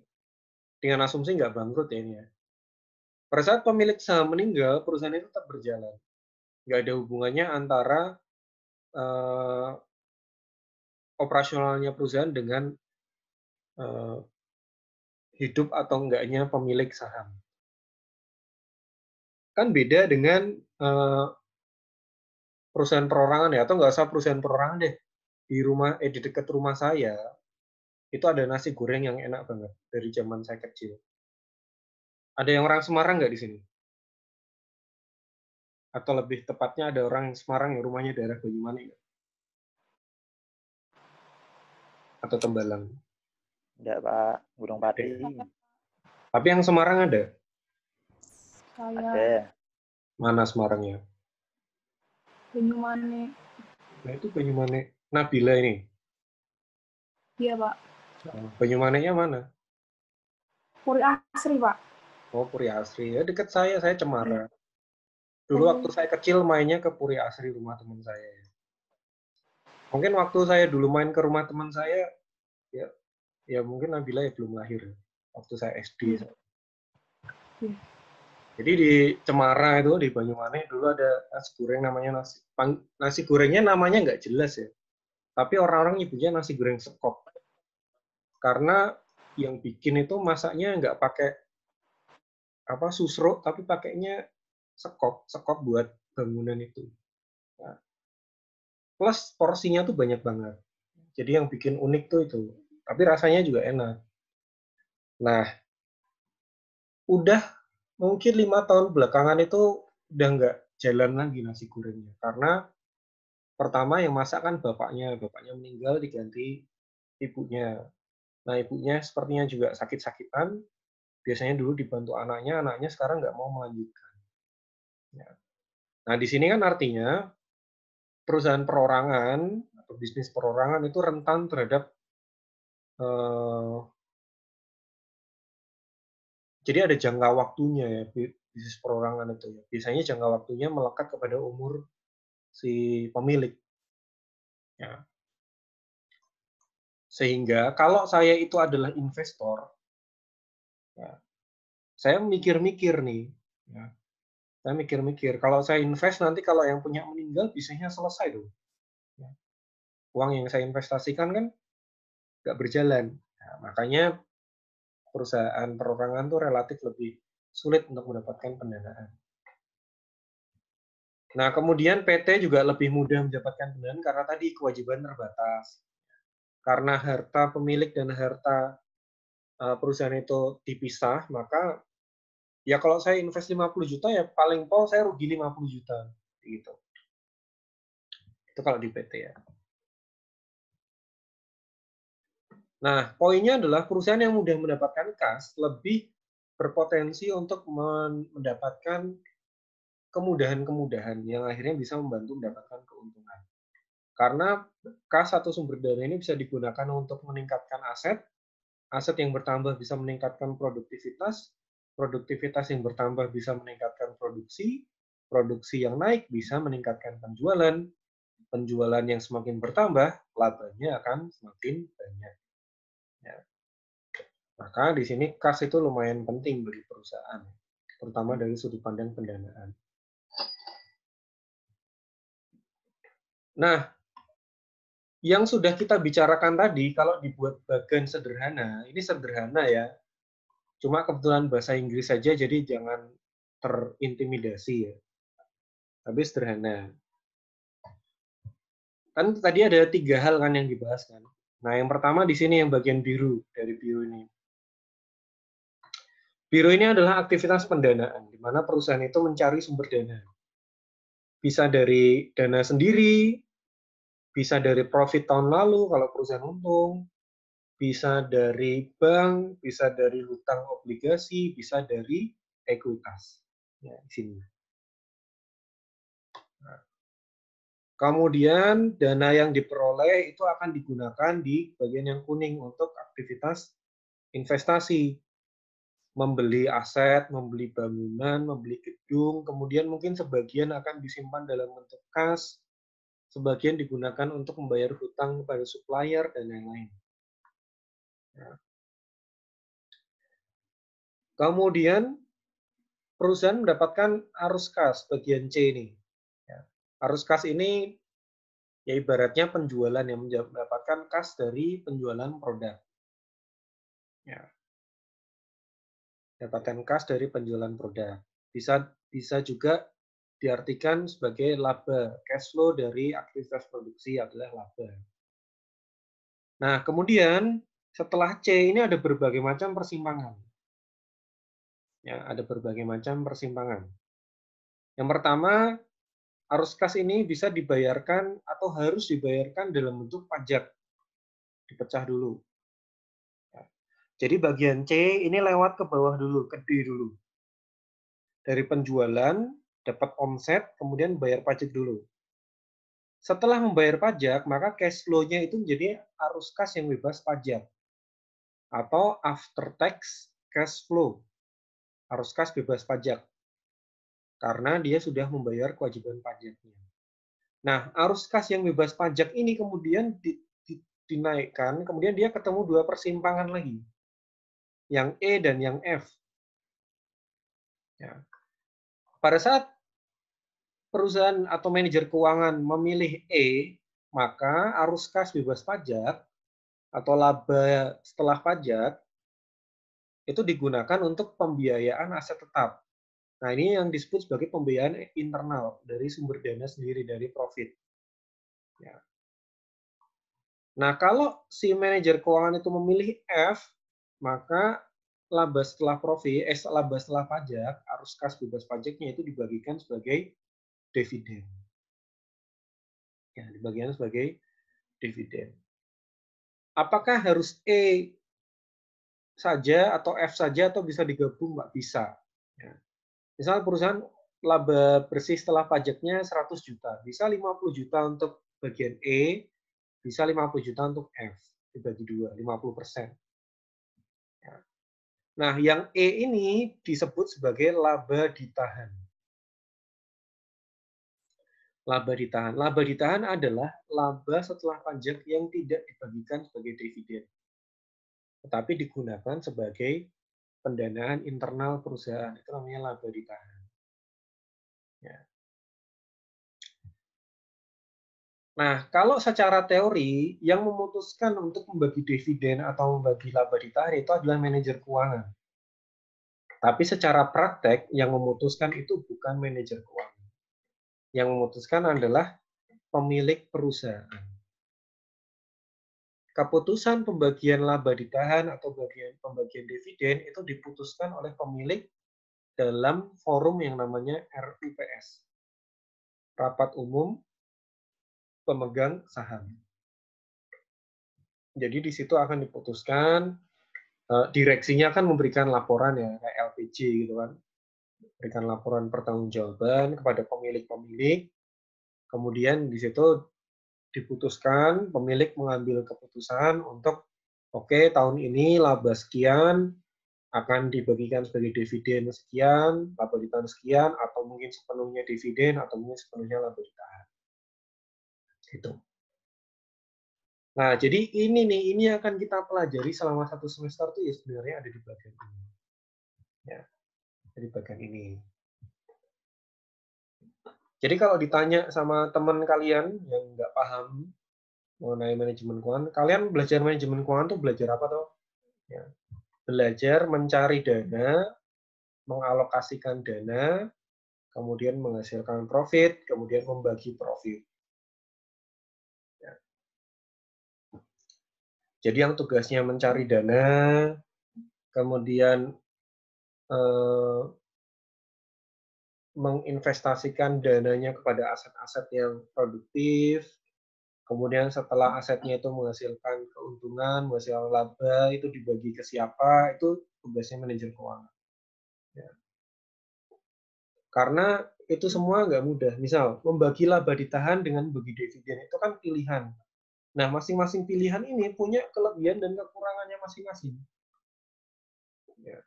Dengan asumsi nggak bangkrut ya ini ya. Pada saat pemilik saham meninggal, perusahaan itu tetap berjalan. Nggak ada hubungannya antara uh, operasionalnya perusahaan dengan uh, hidup atau enggaknya pemilik saham. Kan beda dengan perusahaan perorangan ya, atau nggak usah perusahaan perorangan deh. Di dekat rumah saya itu ada nasi goreng yang enak banget dari zaman saya kecil. Ada yang orang Semarang nggak di sini? Atau lebih tepatnya ada orang Semarang yang rumahnya daerah Banyumanik atau Tembalang? Enggak, Pak. Gunung Pati. Tapi yang Semarang ada? Ada. Mana Semarangnya? Banyumanik. Nah, itu Banyumanik. Nabila ini? Iya, Pak. Banyumaniknya mana? Puri Asri, Pak. Oh, Puri Asri. Ya, dekat saya Cemara. Dulu waktu saya kecil mainnya ke Puri Asri rumah teman saya. Mungkin waktu saya dulu main ke rumah teman saya, ya mungkin Nabila ya belum lahir. Waktu saya SD. Jadi di Cemara itu, di Banyumanik, dulu ada nasi goreng namanya nasi gorengnya namanya nggak jelas ya. Tapi orang-orang nyebutnya nasi goreng sekop. Karena yang bikin itu masaknya nggak pakai susro, tapi pakainya sekop buat bangunan itu. Nah, plus porsinya tuh banyak banget. Jadi yang bikin unik tuh itu. Tapi rasanya juga enak. Nah, udah mungkin 5 tahun belakangan itu udah nggak jalan lagi nasi gorengnya. Karena pertama yang masak kan bapaknya meninggal diganti ibunya. Nah, ibunya sepertinya juga sakit-sakitan. Biasanya dulu dibantu anaknya sekarang nggak mau melanjutkan. Ya. Nah, di sini kan artinya perusahaan perorangan atau bisnis perorangan itu rentan terhadap jadi ada jangka waktunya ya bisnis perorangan itu ya. Biasanya jangka waktunya melekat kepada umur si pemilik. Ya. Sehingga kalau saya itu adalah investor, ya, saya mikir-mikir nih. Ya. Saya mikir-mikir, kalau saya invest nanti kalau yang punya meninggal bisnisnya selesai dong. Ya. Uang yang saya investasikan kan nggak berjalan. Nah, makanya perusahaan perorangan tuh relatif lebih sulit untuk mendapatkan pendanaan. Nah, kemudian PT juga lebih mudah mendapatkan pendanaan karena tadi kewajiban terbatas. Karena harta pemilik dan harta perusahaan itu dipisah, maka ya kalau saya invest 50 juta ya paling pol saya rugi 50 juta gitu. Itu kalau di PT ya. Nah, poinnya adalah perusahaan yang mudah mendapatkan kas lebih berpotensi untuk mendapatkan kemudahan-kemudahan yang akhirnya bisa membantu mendapatkan keuntungan. Karena kas atau sumber dana ini bisa digunakan untuk meningkatkan aset yang bertambah bisa meningkatkan produktivitas yang bertambah bisa meningkatkan produksi, produksi yang naik bisa meningkatkan penjualan. Penjualan yang semakin bertambah, labanya akan semakin banyak. Ya. Maka di sini kas itu lumayan penting bagi perusahaan, terutama dari sudut pandang pendanaan. Nah, yang sudah kita bicarakan tadi, kalau dibuat bagan sederhana, ini sederhana ya, cuma kebetulan bahasa Inggris saja, jadi jangan terintimidasi ya. Tapi sederhana. Kan tadi ada 3 hal kan yang dibahas kan. Nah, yang pertama di sini yang bagian biru dari biru ini. Biru ini adalah aktivitas pendanaan, di mana perusahaan itu mencari sumber dana. Bisa dari dana sendiri, bisa dari profit tahun lalu kalau perusahaan untung, bisa dari bank, bisa dari hutang obligasi, bisa dari ekuitas. Ya, di sini. Nah, kemudian dana yang diperoleh itu akan digunakan di bagian yang kuning untuk aktivitas investasi. Membeli aset, membeli bangunan, membeli gedung, kemudian mungkin sebagian akan disimpan dalam bentuk kas, sebagian digunakan untuk membayar hutang kepada supplier, dan lain-lain. Ya. Kemudian perusahaan mendapatkan arus kas bagian C ini. Ya. Arus kas ini ya ibaratnya penjualan yang mendapatkan kas dari penjualan produk. Ya. Dapatkan kas dari penjualan produk. Bisa juga diartikan sebagai laba. Cash flow dari aktivitas produksi adalah laba. Nah, kemudian setelah C ini ada berbagai macam persimpangan. Ya, ada berbagai macam persimpangan. Yang pertama, arus kas ini bisa dibayarkan atau harus dibayarkan dalam bentuk pajak. Dipecah dulu. Ya. Jadi bagian C ini lewat ke bawah dulu, ke D dulu. Dari penjualan, dapat omset, kemudian bayar pajak dulu. Setelah membayar pajak, maka cash flow-nya itu menjadi arus kas yang bebas pajak. Atau after tax cash flow. Arus kas bebas pajak. Karena dia sudah membayar kewajiban pajaknya. Nah, arus kas yang bebas pajak ini kemudian dinaikkan, kemudian dia ketemu 2 persimpangan lagi. Yang E dan yang F. Ya. Pada saat perusahaan atau manajer keuangan memilih E, maka arus kas bebas pajak atau laba setelah pajak itu digunakan untuk pembiayaan aset tetap. Nah, ini yang disebut sebagai pembiayaan internal dari sumber dana sendiri, dari profit. Ya. Nah, kalau si manajer keuangan itu memilih F, maka laba setelah profit, laba setelah pajak, arus kas bebas pajaknya itu dibagikan sebagai dividen. Ya, dibagikan sebagai dividen. Apakah harus E saja atau F saja atau bisa digabung? Nggak bisa. Ya. Misal perusahaan laba bersih setelah pajaknya 100 juta, bisa 50 juta untuk bagian E, bisa 50 juta untuk F, dibagi 2, 50%. Ya. Nah, yang E ini disebut sebagai laba ditahan. Laba ditahan. Laba ditahan adalah laba setelah pajak yang tidak dibagikan sebagai dividen, tetapi digunakan sebagai pendanaan internal perusahaan. Itu namanya laba ditahan. Ya. Nah, kalau secara teori, yang memutuskan untuk membagi dividen atau membagi laba ditahan itu adalah manajer keuangan. Tapi secara praktek, yang memutuskan itu bukan manajer keuangan. Yang memutuskan adalah pemilik perusahaan. Keputusan pembagian laba ditahan atau pembagian dividen itu diputuskan oleh pemilik dalam forum yang namanya RUPS. Rapat Umum Pemegang Saham. Jadi di situ akan diputuskan, direksinya akan memberikan laporan ya, kayak LPG gitu kan. Berikan laporan pertanggungjawaban kepada pemilik-pemilik. Kemudian di situ diputuskan, pemilik mengambil keputusan untuk oke, tahun ini laba sekian, akan dibagikan sebagai dividen sekian, laba ditahan sekian, atau mungkin sepenuhnya dividen, atau mungkin sepenuhnya laba ditahan. Gitu. Nah, jadi ini akan kita pelajari selama 1 semester tuh ya sebenarnya ada di bagian ini. Ya, di bagian ini. Jadi kalau ditanya sama teman kalian yang nggak paham mengenai manajemen keuangan, kalian belajar manajemen keuangan tuh belajar apa toh? Ya, belajar mencari dana, mengalokasikan dana, kemudian menghasilkan profit, kemudian membagi profit. Ya. Jadi yang tugasnya mencari dana, kemudian menginvestasikan dananya kepada aset-aset yang produktif, kemudian setelah asetnya itu menghasilkan keuntungan, menghasilkan laba, itu dibagi ke siapa, itu tugasnya manajer keuangan. Ya. Karena itu semua nggak mudah. Misal, membagi laba ditahan dengan bagi dividen, itu kan pilihan. Nah, masing-masing pilihan ini punya kelebihan dan kekurangannya masing-masing. Ya.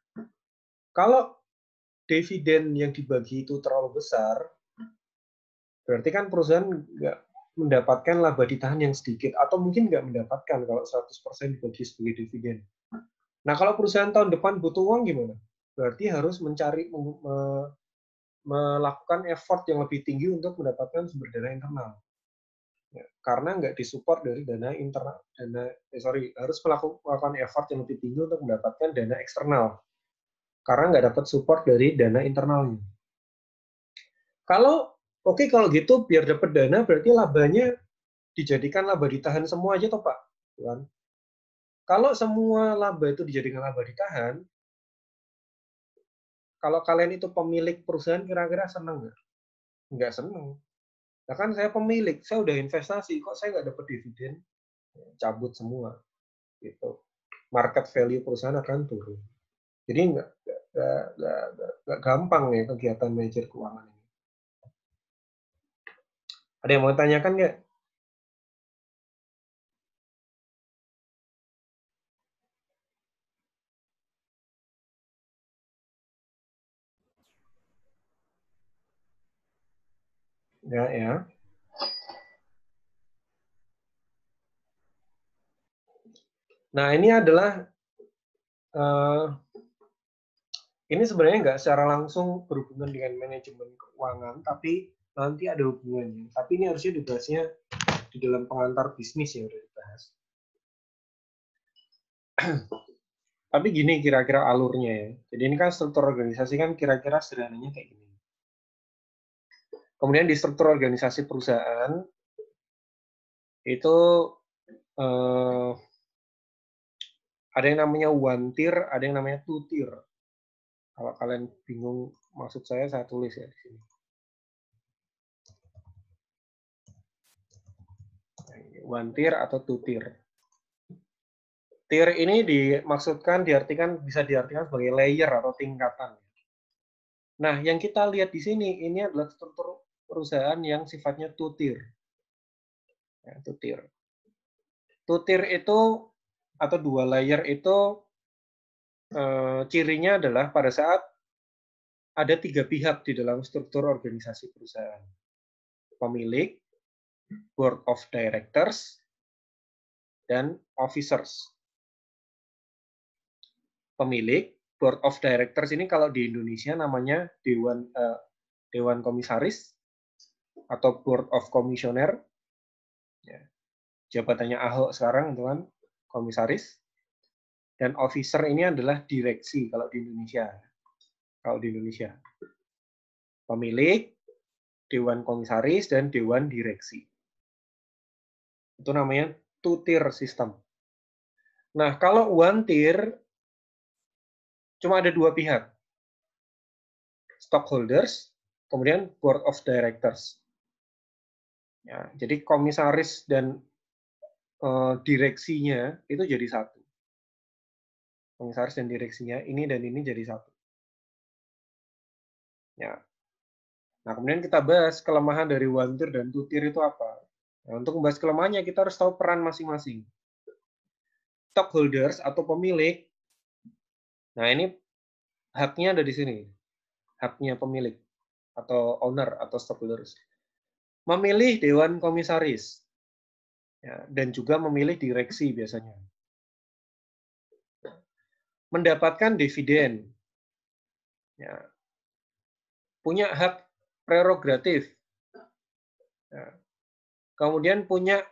Kalau dividen yang dibagi itu terlalu besar, berarti kan perusahaan nggak mendapatkan laba ditahan yang sedikit, atau mungkin nggak mendapatkan kalau 100% dibagi sebagai dividen. Nah, kalau perusahaan tahun depan butuh uang gimana? Berarti harus mencari, melakukan effort yang lebih tinggi untuk mendapatkan sumber dana internal. Ya, karena nggak disupport dari dana internal, harus melakukan effort yang lebih tinggi untuk mendapatkan dana eksternal. Karena nggak dapat support dari dana internalnya. Kalau gitu biar dapat dana berarti labanya dijadikan laba ditahan semua aja toh Pak. Kan? Kalau semua laba itu dijadikan laba ditahan, kalau kalian itu pemilik perusahaan kira-kira senang nggak? Nggak senang. Nah kan saya pemilik, saya udah investasi, kok saya nggak dapat dividen? Cabut semua. Gitu. Market value perusahaan akan turun. Jadi nggak gampang ya kegiatan manajer keuangan ini. Ada yang mau tanyakan nggak? Ya. Nah ini adalah ini sebenarnya nggak secara langsung berhubungan dengan manajemen keuangan, tapi nanti ada hubungannya. Tapi ini harusnya dibahasnya di dalam pengantar bisnis ya udah dibahas. Tapi gini kira-kira alurnya ya. Jadi ini kan struktur organisasi kan kira-kira sederhananya kayak gini. Kemudian di struktur organisasi perusahaan itu ada yang namanya one tier, ada yang namanya two tier. Kalau kalian bingung maksud saya tulis ya di sini. One tier atau two tier. Tier ini bisa diartikan sebagai layer atau tingkatan. Nah, yang kita lihat di sini ini adalah struktur perusahaan yang sifatnya two tier. Ya, two tier. Two tier itu atau dua layer itu cirinya adalah pada saat ada 3 pihak di dalam struktur organisasi perusahaan. Pemilik, board of directors, dan officers. Pemilik, board of directors ini kalau di Indonesia namanya Dewan Komisaris atau Board of Commissioner. Ya. Jabatannya Ahok sekarang itu kan komisaris. Dan officer ini adalah direksi kalau di Indonesia. Pemilik, Dewan Komisaris, dan Dewan Direksi. Itu namanya two-tier system. Nah, kalau one tier, cuma ada 2 pihak. Stockholders, kemudian Board of Directors. Ya, jadi komisaris dan direksinya itu jadi satu. Komisaris dan direksinya, ini dan ini jadi satu. Ya. Nah, kemudian kita bahas kelemahan dari one tier dan two tier itu apa. Nah, untuk membahas kelemahannya, kita harus tahu peran masing-masing. Stockholders atau pemilik Nah, ini haknya ada di sini. Haknya pemilik atau owner atau stockholders. Memilih dewan komisaris. Ya, dan juga memilih direksi biasanya. Mendapatkan dividen. Ya, punya hak prerogatif. Ya, kemudian punya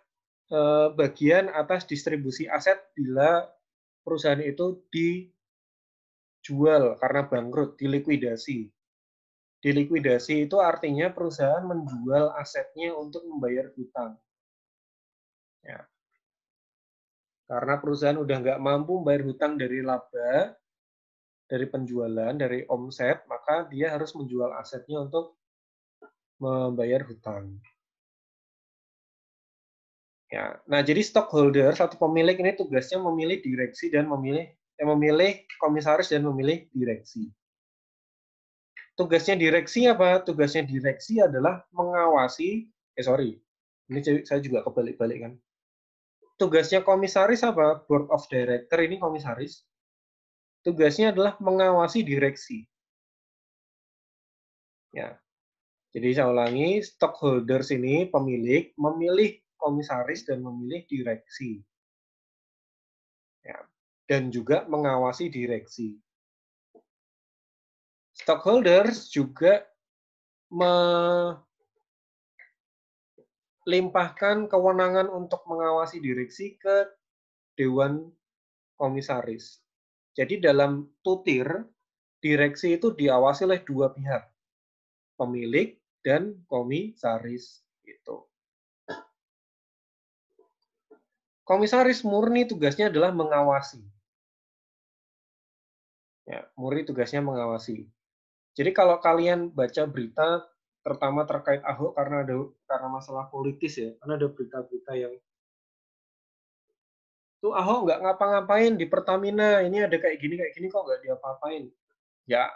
bagian atas distribusi aset bila perusahaan itu dijual karena bangkrut, dilikuidasi. Dilikuidasi itu artinya perusahaan menjual asetnya untuk membayar hutang. Ya. Karena perusahaan udah nggak mampu membayar hutang dari laba, dari penjualan, dari omset, maka dia harus menjual asetnya untuk membayar hutang. Ya, nah jadi stockholder atau pemilik ini tugasnya memilih direksi dan memilih komisaris dan memilih direksi. Tugasnya direksi apa? Tugasnya direksi adalah mengawasi. Ini saya juga kebalik-balik kan. Tugasnya komisaris apa? Board of Director ini komisaris. Tugasnya adalah mengawasi direksi. Ya, jadi saya ulangi, stockholders ini pemilik memilih komisaris dan memilih direksi. Ya, dan juga mengawasi direksi. Stockholders juga melimpahkan kewenangan untuk mengawasi direksi ke dewan komisaris. Jadi dalam tutir, direksi itu diawasi oleh dua pihak, pemilik dan komisaris. Gitu. Komisaris murni tugasnya adalah mengawasi. Ya, murni tugasnya mengawasi. Jadi kalau kalian baca berita, terutama terkait Ahok karena masalah politis ya, karena ada berita-berita yang tuh Ahok nggak ngapa-ngapain di Pertamina, ini ada kayak gini kok nggak diapa-apain. Ya,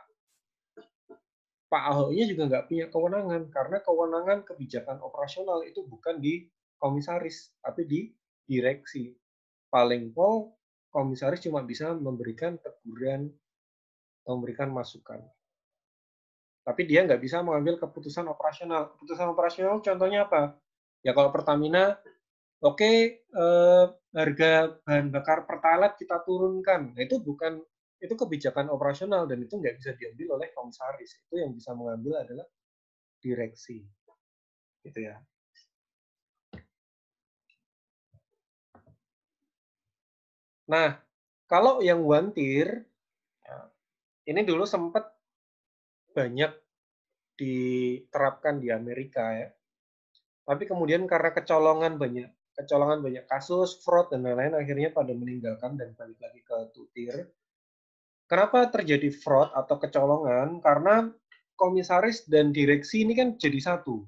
Pak Ahoknya juga nggak punya kewenangan, karena kewenangan kebijakan operasional itu bukan di komisaris, tapi di direksi. Paling pol, komisaris cuma bisa memberikan teguran atau memberikan masukan. Tapi dia nggak bisa mengambil keputusan operasional. Keputusan operasional contohnya apa? Ya kalau Pertamina, oke, harga bahan bakar Pertalite kita turunkan. Nah, itu kebijakan operasional dan itu nggak bisa diambil oleh komisaris. Itu yang bisa mengambil adalah direksi, gitu ya. Nah, kalau yang one tier, ya, ini dulu sempat banyak diterapkan di Amerika ya. Tapi kemudian karena kecolongan banyak kasus fraud dan lain-lain, akhirnya pada meninggalkan dan balik lagi ke tutir. Kenapa terjadi fraud atau kecolongan? Karena komisaris dan direksi ini kan jadi satu.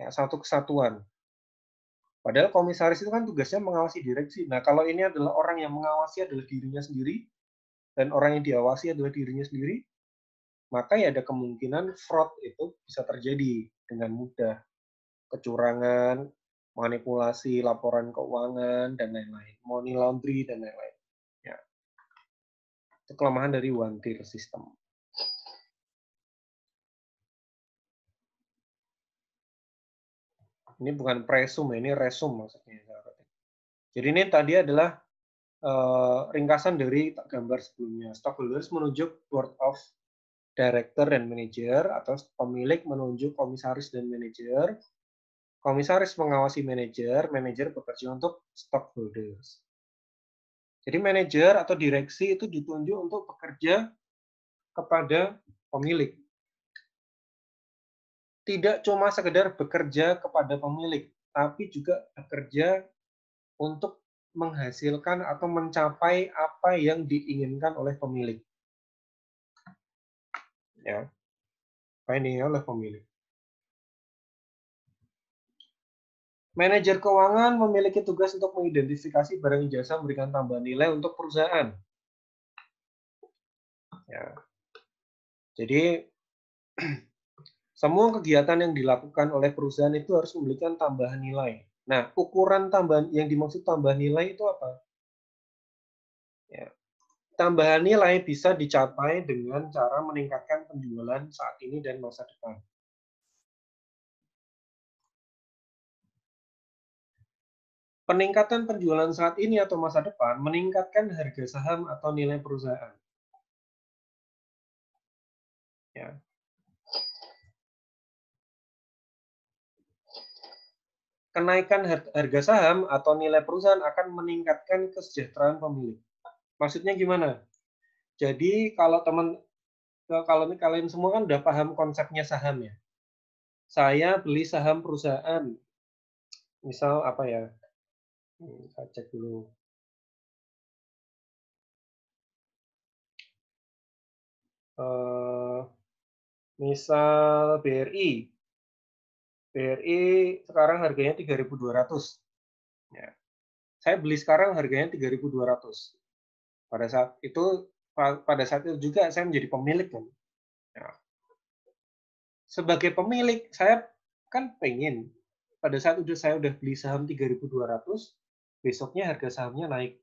Ya, satu kesatuan. Padahal komisaris itu kan tugasnya mengawasi direksi. Nah, kalau ini adalah orang yang mengawasi adalah dirinya sendiri, dan orang yang diawasi adalah dirinya sendiri, maka ya ada kemungkinan fraud itu bisa terjadi dengan mudah. Kecurangan, manipulasi laporan keuangan, dan lain-lain. Money laundry, dan lain-lain. Ya. Itu kelemahan dari one tier system. Ini bukan presum, ini resum maksudnya. Jadi ini tadi adalah ringkasan dari gambar sebelumnya. Stockholders menunjuk board of director dan manager, atau pemilik menunjuk komisaris dan manajer. Komisaris mengawasi manajer, manajer bekerja untuk stockholders. Jadi manajer atau direksi itu ditunjuk untuk bekerja kepada pemilik. Tidak cuma sekedar bekerja kepada pemilik, tapi juga bekerja untuk menghasilkan atau mencapai apa yang diinginkan oleh pemilik. Ya, apa yang diinginkan oleh pemilik. Manajer keuangan memiliki tugas untuk mengidentifikasi barang jasa memberikan tambahan nilai untuk perusahaan. Ya. Jadi semua kegiatan yang dilakukan oleh perusahaan itu harus memberikan tambahan nilai. Nah, ukuran tambahan yang dimaksud tambahan nilai itu apa? Ya. tambahan nilai bisa dicapai dengan cara meningkatkan penjualan saat ini dan masa depan. Peningkatan penjualan saat ini atau masa depan meningkatkan harga saham atau nilai perusahaan. Ya. Kenaikan harga saham atau nilai perusahaan akan meningkatkan kesejahteraan pemilik. Maksudnya gimana? Jadi kalau kalian semua kan udah paham konsepnya saham ya. Saya beli saham perusahaan, misal apa ya? Saya cek dulu. Misal BRI sekarang harganya 3.200. Ya. Saya beli sekarang harganya 3.200. Pada saat itu juga saya menjadi pemilik kan. Ya. Sebagai pemilik, saya kan pengen pada saat saya udah beli saham 3.200, besoknya harga sahamnya naik.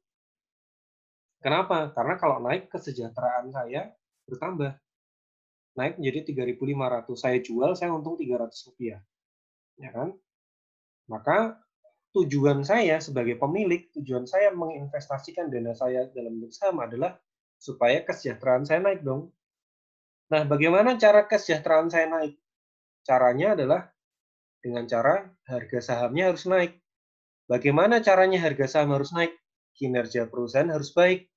Kenapa? Karena kalau naik kesejahteraan saya bertambah. Naik menjadi 3.500. Saya jual, saya untung Rp300. Ya kan? Maka tujuan saya sebagai pemilik, tujuan saya menginvestasikan dana saya dalam bentuk saham adalah supaya kesejahteraan saya naik dong. Nah, bagaimana cara kesejahteraan saya naik? Caranya adalah dengan cara harga sahamnya harus naik. Bagaimana caranya harga saham harus naik? Kinerja perusahaan harus baik.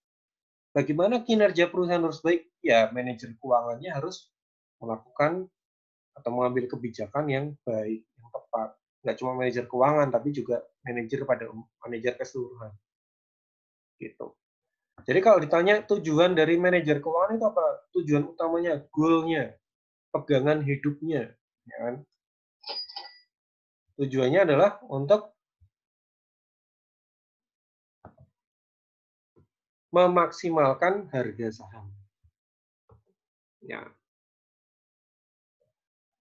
Bagaimana kinerja perusahaan harus baik? Ya, manajer keuangannya harus melakukan atau mengambil kebijakan yang baik, yang tepat. Nggak cuma manajer keuangan, tapi juga manajer keseluruhan. Gitu. Jadi kalau ditanya tujuan dari manajer keuangan itu apa? Tujuan utamanya, goal-nya, pegangan hidupnya. Ya kan? Tujuannya adalah untuk memaksimalkan harga saham. Ya.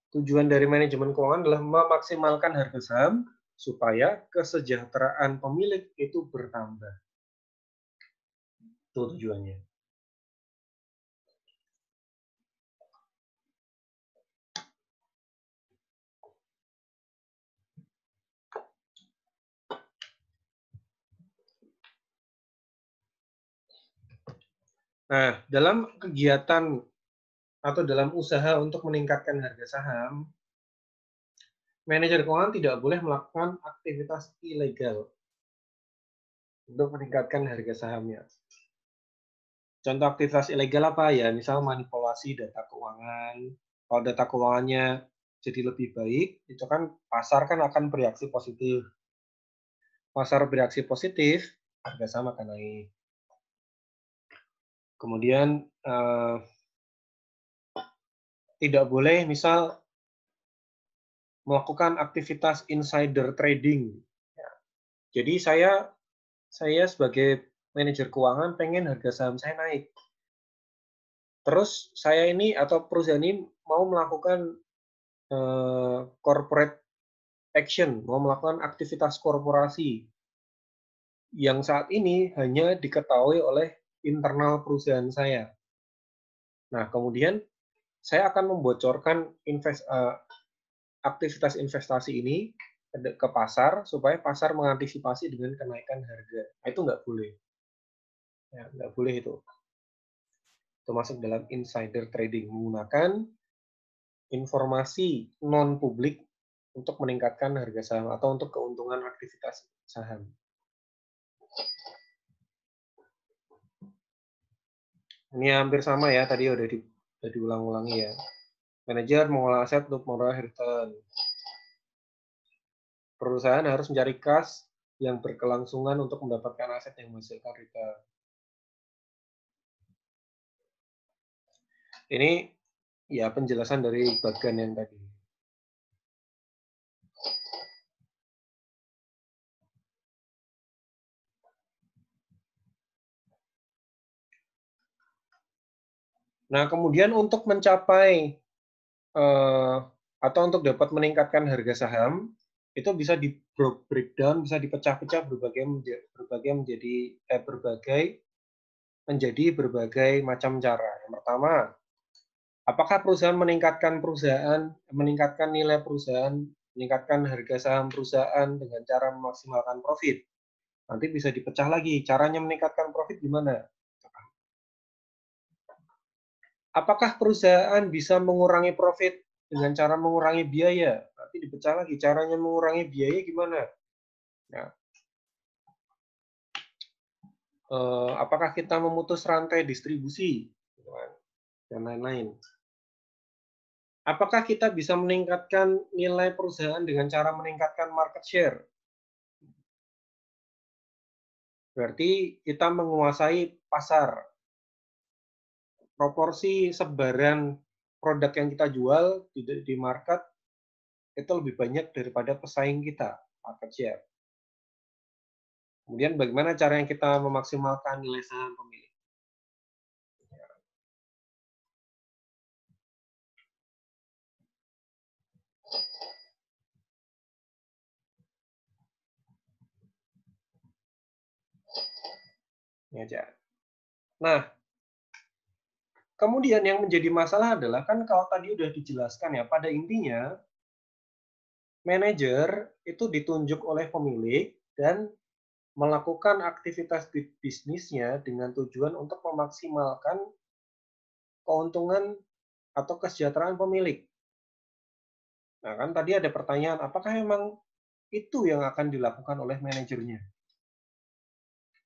Tujuan dari manajemen keuangan adalah memaksimalkan harga saham supaya kesejahteraan pemilik itu bertambah. Itu tujuannya. Nah, dalam kegiatan atau dalam usaha untuk meningkatkan harga saham, manajer keuangan tidak boleh melakukan aktivitas ilegal untuk meningkatkan harga sahamnya. Contoh aktivitas ilegal apa ya? Misal manipulasi data keuangan. Kalau data keuangannya jadi lebih baik, itu kan pasar kan akan bereaksi positif. Pasar bereaksi positif, harga saham akan naik. Kemudian tidak boleh misal melakukan aktivitas insider trading. Ya. Jadi saya sebagai manajer keuangan pengen harga saham saya naik. Terus saya ini atau perusahaan ini mau melakukan corporate action, mau melakukan aktivitas korporasi yang saat ini hanya diketahui oleh internal perusahaan saya. Nah, kemudian saya akan membocorkan aktivitas investasi ini ke pasar supaya pasar mengantisipasi dengan kenaikan harga. Itu nggak boleh. Ya, nggak boleh itu. Itu masuk dalam insider trading, menggunakan informasi non-publik untuk meningkatkan harga saham atau untuk keuntungan aktivitas saham. Ini hampir sama ya, tadi udah diulang-ulangi ya. Manajer mengolah aset untuk memperoleh return. Perusahaan harus mencari kas yang berkelangsungan untuk mendapatkan aset yang menghasilkan return. Ini ya penjelasan dari bagian yang tadi. Nah, kemudian untuk mencapai atau untuk dapat meningkatkan harga saham, itu bisa di breakdown, bisa dipecah-pecah berbagai menjadi berbagai macam cara. Yang pertama, apakah perusahaan meningkatkan nilai perusahaan, meningkatkan harga saham perusahaan dengan cara memaksimalkan profit? Nanti bisa dipecah lagi, caranya meningkatkan profit gimana? Apakah perusahaan bisa mengurangi profit dengan cara mengurangi biaya? Nanti dipecah lagi, caranya mengurangi biaya gimana? Nah, apakah kita memutus rantai distribusi? Dan lain-lain. Apakah kita bisa meningkatkan nilai perusahaan dengan cara meningkatkan market share? Berarti kita menguasai pasar. Proporsi sebaran produk yang kita jual di market itu lebih banyak daripada pesaing kita, market share. Kemudian bagaimana cara yang kita memaksimalkan nilai saham pemilik? Ini aja. Nah, kemudian yang menjadi masalah adalah kan kalau tadi udah dijelaskan ya, pada intinya manajer itu ditunjuk oleh pemilik dan melakukan aktivitas bisnisnya dengan tujuan untuk memaksimalkan keuntungan atau kesejahteraan pemilik. Nah, kan tadi ada pertanyaan, apakah memang itu yang akan dilakukan oleh manajernya?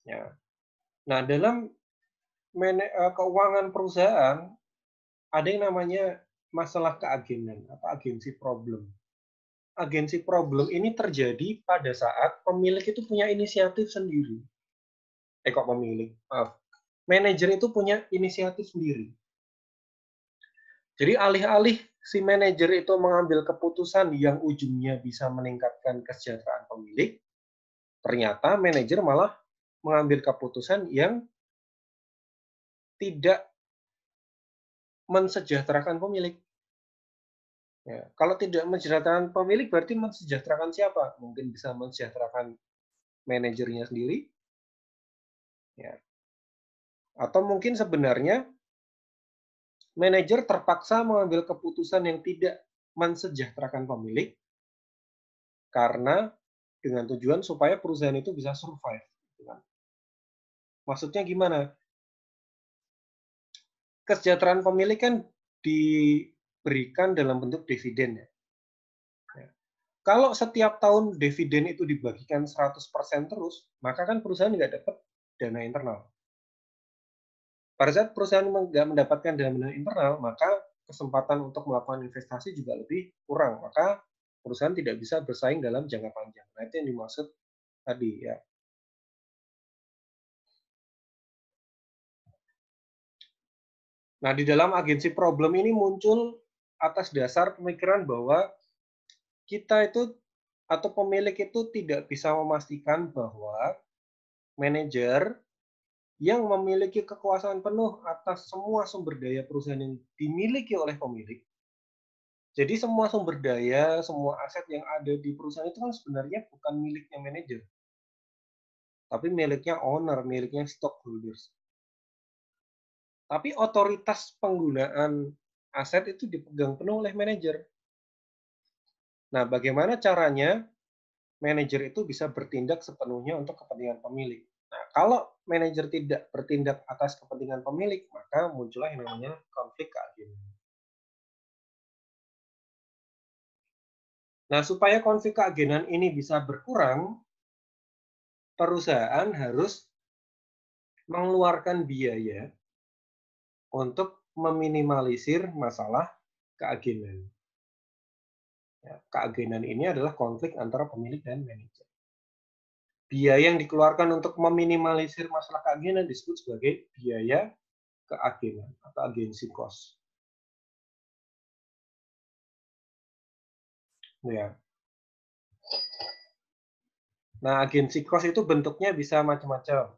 Ya. Nah, dalam keuangan perusahaan ada yang namanya masalah keagenan atau agensi problem. Agensi problem ini terjadi pada saat pemilik itu punya inisiatif sendiri. Kok pemilik? Maaf. Manajer itu punya inisiatif sendiri. Jadi alih-alih si manajer itu mengambil keputusan yang ujungnya bisa meningkatkan kesejahteraan pemilik, ternyata manajer malah mengambil keputusan yang tidak mensejahterakan pemilik. Ya, kalau tidak mensejahterakan pemilik, berarti mensejahterakan siapa? Mungkin bisa mensejahterakan manajernya sendiri, ya. Atau mungkin sebenarnya manajer terpaksa mengambil keputusan yang tidak mensejahterakan pemilik karena dengan tujuan supaya perusahaan itu bisa survive. Maksudnya gimana? Kesejahteraan pemilik kan diberikan dalam bentuk dividen ya. Kalau setiap tahun dividen itu dibagikan 100% terus, maka kan perusahaan nggak dapat dana internal. Pada saat perusahaan nggak mendapatkan dana internal, maka kesempatan untuk melakukan investasi juga lebih kurang. Maka perusahaan tidak bisa bersaing dalam jangka panjang. Nah, itu yang dimaksud tadi ya. Nah, di dalam agensi problem ini muncul atas dasar pemikiran bahwa kita itu atau pemilik itu tidak bisa memastikan bahwa manajer yang memiliki kekuasaan penuh atas semua sumber daya perusahaan yang dimiliki oleh pemilik. Jadi semua sumber daya, semua aset yang ada di perusahaan itu kan sebenarnya bukan miliknya manajer, tapi miliknya owner, miliknya stockholders. Tapi otoritas penggunaan aset itu dipegang penuh oleh manajer. Nah, bagaimana caranya manajer itu bisa bertindak sepenuhnya untuk kepentingan pemilik? Nah, kalau manajer tidak bertindak atas kepentingan pemilik, maka muncullah yang namanya konflik keagenan. Nah, supaya konflik keagenan ini bisa berkurang, perusahaan harus mengeluarkan biaya untuk meminimalisir masalah keagenan. Ya, keagenan ini adalah konflik antara pemilik dan manajer. Biaya yang dikeluarkan untuk meminimalisir masalah keagenan disebut sebagai biaya keagenan atau agency cost. Ya. Nah, agency cost itu bentuknya bisa macam-macam.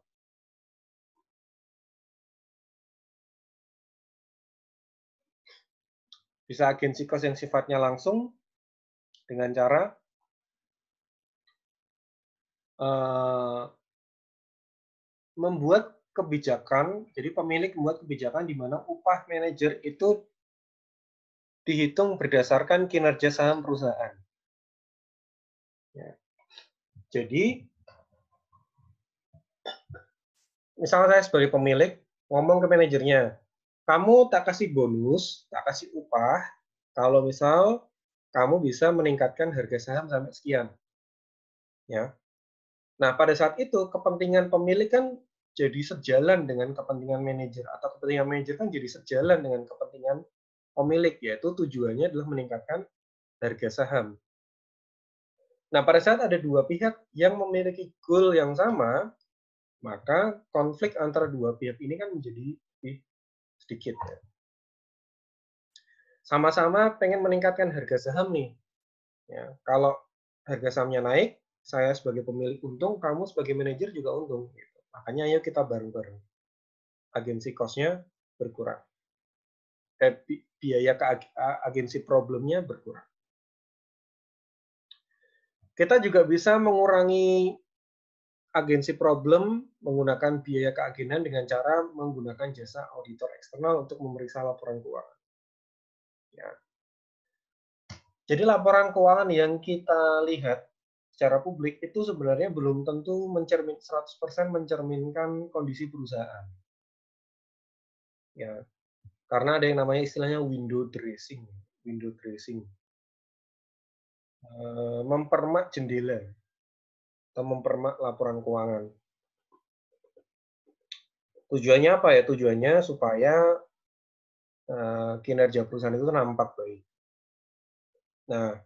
Bisa agency cost yang sifatnya langsung dengan cara membuat kebijakan, jadi pemilik membuat kebijakan di mana upah manajer itu dihitung berdasarkan kinerja saham perusahaan. Ya. Jadi, misalnya saya sebagai pemilik ngomong ke manajernya, kamu tak kasih bonus, tak kasih upah, kalau misal kamu bisa meningkatkan harga saham sampai sekian. Ya. Nah, pada saat itu kepentingan pemilik kan jadi sejalan dengan kepentingan manajer, atau kepentingan manajer kan jadi sejalan dengan kepentingan pemilik, yaitu tujuannya adalah meningkatkan harga saham. Nah, pada saat ada dua pihak yang memiliki goal yang sama, maka konflik antara dua pihak ini kan menjadi lebih sedikit. Ya. Sama-sama pengen meningkatkan harga saham nih. Ya, kalau harga sahamnya naik, saya sebagai pemilik untung, kamu sebagai manajer juga untung. Gitu. Makanya ayo kita bareng-bareng. Agensi cost-nya berkurang. Biaya ke agensi problemnya berkurang. Kita juga bisa mengurangi agensi problem menggunakan biaya keagenan dengan cara menggunakan jasa auditor eksternal untuk memeriksa laporan keuangan. Ya. Jadi laporan keuangan yang kita lihat secara publik itu sebenarnya belum tentu 100% mencerminkan kondisi perusahaan. Ya. Karena ada yang namanya istilahnya window dressing. Window dressing. Mempermak jendela atau mempermak laporan keuangan. Tujuannya apa ya? Tujuannya supaya kinerja perusahaan itu nampak baik. Nah,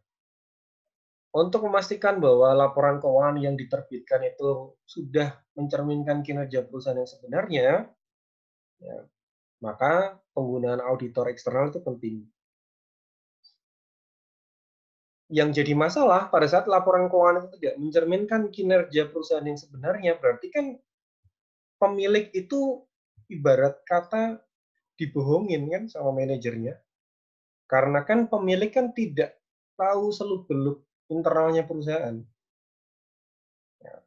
untuk memastikan bahwa laporan keuangan yang diterbitkan itu sudah mencerminkan kinerja perusahaan yang sebenarnya, ya, maka penggunaan auditor eksternal itu penting. Yang jadi masalah pada saat laporan keuangan itu tidak mencerminkan kinerja perusahaan yang sebenarnya, berarti kan pemilik itu ibarat kata dibohongin kan sama manajernya. Karena kan pemilik kan tidak tahu seluk-beluk internalnya perusahaan. Ya.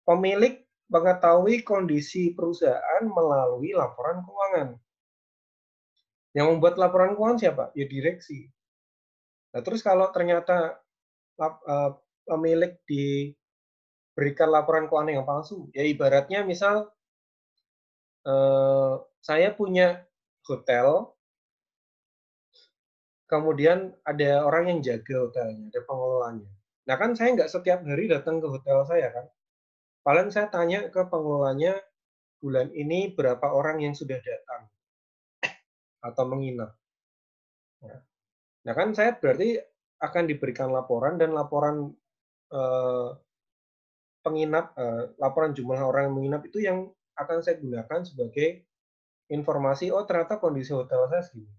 Pemilik mengetahui kondisi perusahaan melalui laporan keuangan. Yang membuat laporan keuangan siapa? Ya direksi. Nah, terus kalau ternyata pemilik diberikan laporan keuangan yang palsu, ya ibaratnya misal saya punya hotel, kemudian ada orang yang jaga hotelnya, ada pengelolanya. Nah kan saya nggak setiap hari datang ke hotel saya kan. Paling saya tanya ke pengelolanya, bulan ini berapa orang yang sudah datang atau menginap. Nah kan saya berarti akan diberikan laporan, dan laporan penginap, laporan jumlah orang yang menginap itu yang akan saya gunakan sebagai informasi, oh ternyata kondisi hotel saya segini.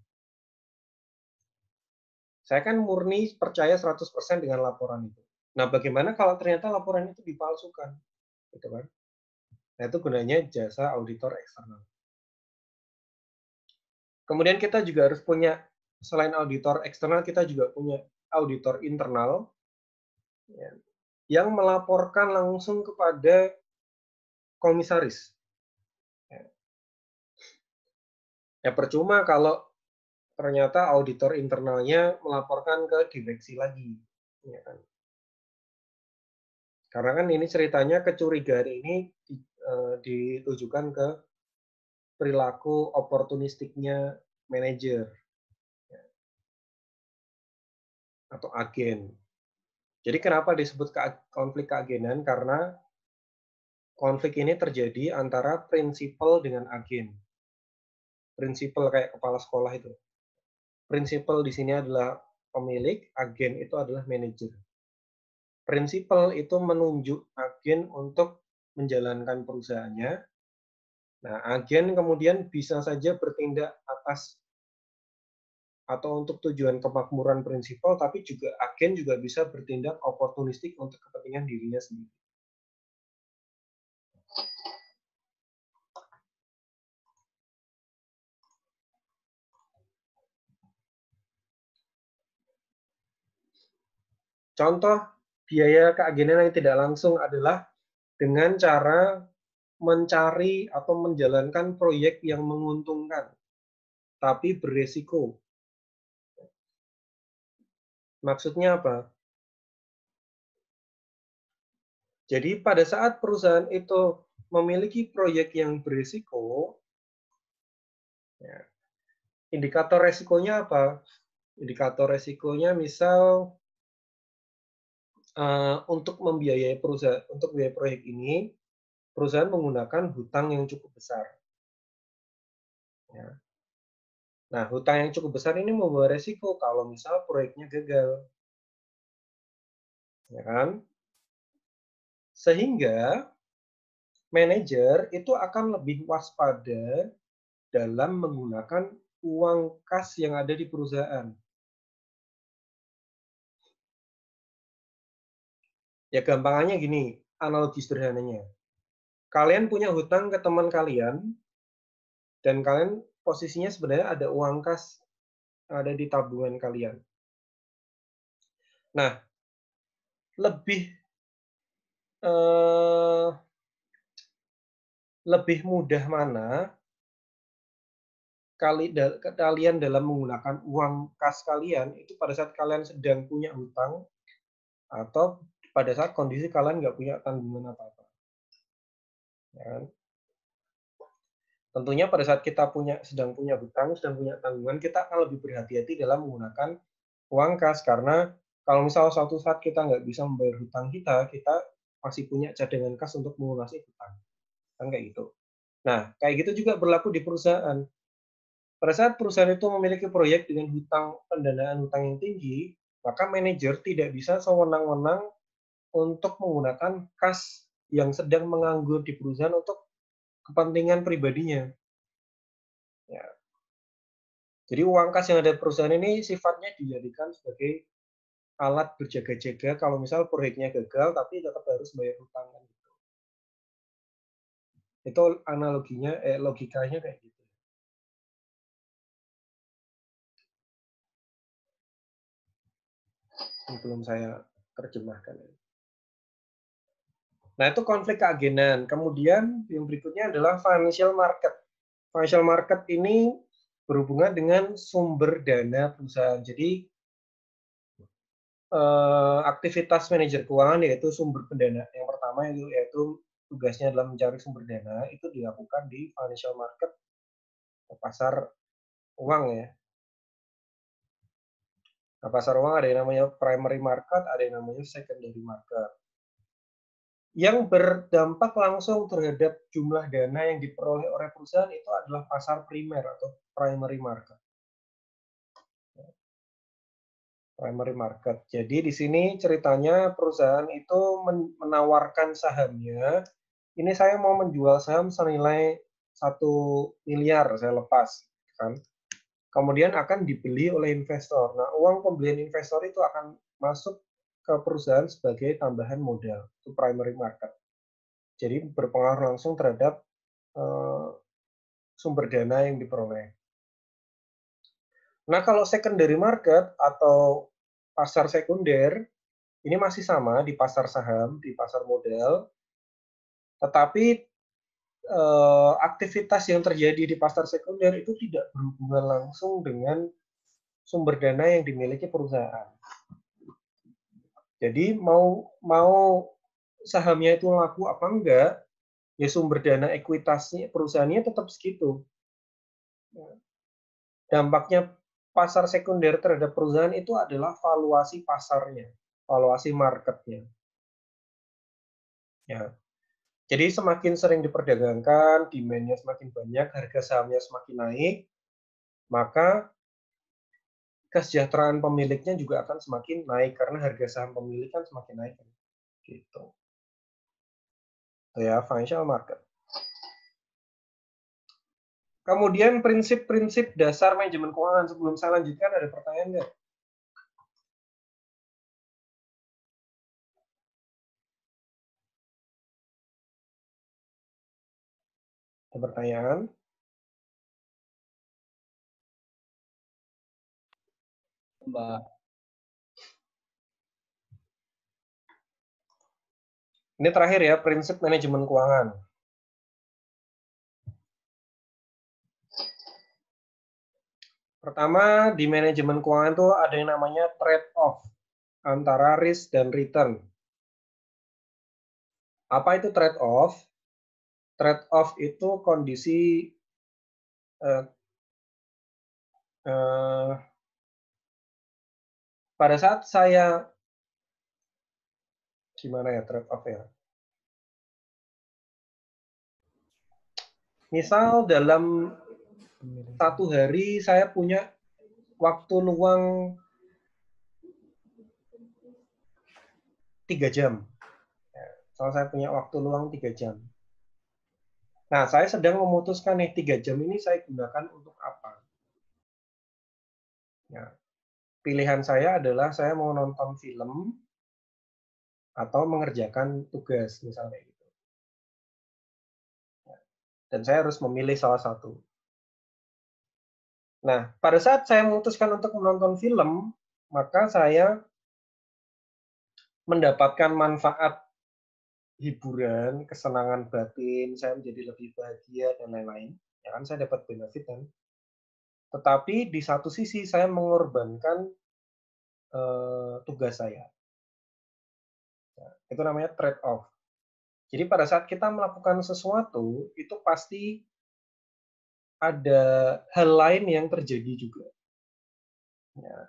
Saya kan murni percaya 100% dengan laporan itu. Nah bagaimana kalau ternyata laporan itu dipalsukan? Gitu kan? Nah itu gunanya jasa auditor eksternal. Kemudian kita juga harus punya, selain auditor eksternal, kita juga punya auditor internal ya, yang melaporkan langsung kepada komisaris. Ya percuma kalau ternyata auditor internalnya melaporkan ke direksi lagi. Ya kan? Karena kan ini ceritanya kecurigaan ini ditujukan ke perilaku oportunistiknya manajer atau agen. Jadi kenapa disebut konflik keagenan? Karena konflik ini terjadi antara prinsipal dengan agen. Prinsipal kayak kepala sekolah itu. Prinsipal di sini adalah pemilik, agen itu adalah manajer. Prinsipal itu menunjuk agen untuk menjalankan perusahaannya. Nah, agen kemudian bisa saja bertindak atas atau untuk tujuan kemakmuran prinsipal, tapi juga agen juga bisa bertindak oportunistik untuk kepentingan dirinya sendiri. Contoh biaya keagenan yang tidak langsung adalah dengan cara mencari atau menjalankan proyek yang menguntungkan, tapi beresiko. Maksudnya apa? Jadi pada saat perusahaan itu memiliki proyek yang berisiko, ya, indikator resikonya apa? Indikator resikonya misal untuk membiayai perusahaan, untuk biaya proyek ini, perusahaan menggunakan hutang yang cukup besar. Ya. Nah, hutang yang cukup besar ini membawa resiko kalau misal proyeknya gagal. Ya kan? Sehingga manajer itu akan lebih waspada dalam menggunakan uang kas yang ada di perusahaan. Ya gampangannya gini, analogi sederhananya. Kalian punya hutang ke teman kalian, dan kalian posisinya sebenarnya ada uang kas ada di tabungan kalian. Nah, lebih mudah mana kalian dalam menggunakan uang kas kalian itu pada saat kalian sedang punya hutang atau pada saat kondisi kalian nggak punya tanggungan apa-apa. Ya kan? Tentunya pada saat kita sedang punya hutang, sedang punya tanggungan, kita akan lebih berhati-hati dalam menggunakan uang kas karena kalau misal suatu saat kita nggak bisa membayar hutang kita masih punya cadangan kas untuk melunasi hutang. Kan kayak gitu. Nah, kayak gitu juga berlaku di perusahaan. Pada saat perusahaan itu memiliki proyek dengan pendanaan hutang yang tinggi, maka manajer tidak bisa sewenang-wenang untuk menggunakan kas yang sedang menganggur di perusahaan untuk kepentingan pribadinya. Ya. Jadi uang kas yang ada di perusahaan ini sifatnya dijadikan sebagai alat berjaga-jaga kalau misal proyeknya gagal tapi tetap harus bayar hutang. Itu analoginya, logikanya kayak gitu. Ini belum saya terjemahkan. Nah, itu konflik keagenan. Kemudian yang berikutnya adalah financial market. Financial market ini berhubungan dengan sumber dana perusahaan. Jadi, aktivitas manajer keuangan yaitu sumber pendana. Yang pertama yaitu tugasnya adalah mencari sumber dana, itu dilakukan di financial market, pasar uang ya. Nah, pasar uang ada yang namanya primary market, ada yang namanya secondary market. Yang berdampak langsung terhadap jumlah dana yang diperoleh oleh perusahaan itu adalah pasar primer atau primary market. Primary market. Jadi di sini ceritanya perusahaan itu menawarkan sahamnya. Ini saya mau menjual saham senilai 1 miliar saya lepas, kan? Kemudian akan dibeli oleh investor. Nah, uang pembelian investor itu akan masuk ke perusahaan sebagai tambahan modal, itu primary market. Jadi berpengaruh langsung terhadap sumber dana yang diperoleh. Nah, kalau secondary market atau pasar sekunder, ini masih sama di pasar saham, di pasar modal, tetapi aktivitas yang terjadi di pasar sekunder itu tidak berhubungan langsung dengan sumber dana yang dimiliki perusahaan. Jadi mau sahamnya itu laku apa enggak, ya sumber dana ekuitasnya perusahaannya tetap segitu. Dampaknya pasar sekunder terhadap perusahaan itu adalah valuasi pasarnya, valuasi marketnya. Ya. Jadi semakin sering diperdagangkan, demand-nya semakin banyak, harga sahamnya semakin naik, maka kesejahteraan pemiliknya juga akan semakin naik karena harga saham pemilik kan semakin naik. Gitu. Itu ya, financial market. Kemudian prinsip-prinsip dasar manajemen keuangan. Sebelum saya lanjutkan, ada pertanyaan nggak? Ada pertanyaan? Mbak. Ini terakhir ya, prinsip manajemen keuangan. Pertama, di manajemen keuangan itu ada yang namanya trade-off antara risk dan return. Apa itu trade-off? Trade-off itu kondisi pada saat saya gimana ya trade-off ya? Misal dalam satu hari saya punya waktu luang 3 jam. Soal saya punya waktu luang 3 jam. Nah, saya sedang memutuskan nih 3 jam ini saya gunakan untuk apa. Ya, pilihan saya adalah saya mau nonton film atau mengerjakan tugas misalnya gitu. Dan saya harus memilih salah satu. Nah, pada saat saya memutuskan untuk menonton film, maka saya mendapatkan manfaat hiburan, kesenangan batin, saya menjadi lebih bahagia dan lain-lain. Ya kan saya dapat benefit kan. Tetapi di satu sisi saya mengorbankan tugas saya. Ya, itu namanya trade-off. Jadi pada saat kita melakukan sesuatu, itu pasti ada hal lain yang terjadi juga. Ya.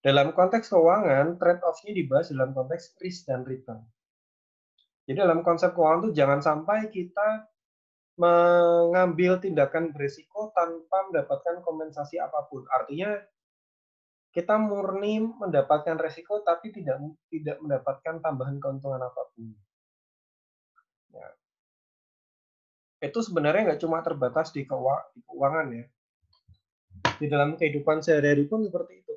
Dalam konteks keuangan, trade-off-nya dibahas dalam konteks risk dan return. Jadi dalam konsep keuangan itu jangan sampai kita mengambil tindakan berisiko tanpa mendapatkan kompensasi apapun. Artinya kita murni mendapatkan resiko tapi tidak mendapatkan tambahan keuntungan apapun. Ya. Itu sebenarnya nggak cuma terbatas di keuangan ya. Di dalam kehidupan sehari-hari pun seperti itu.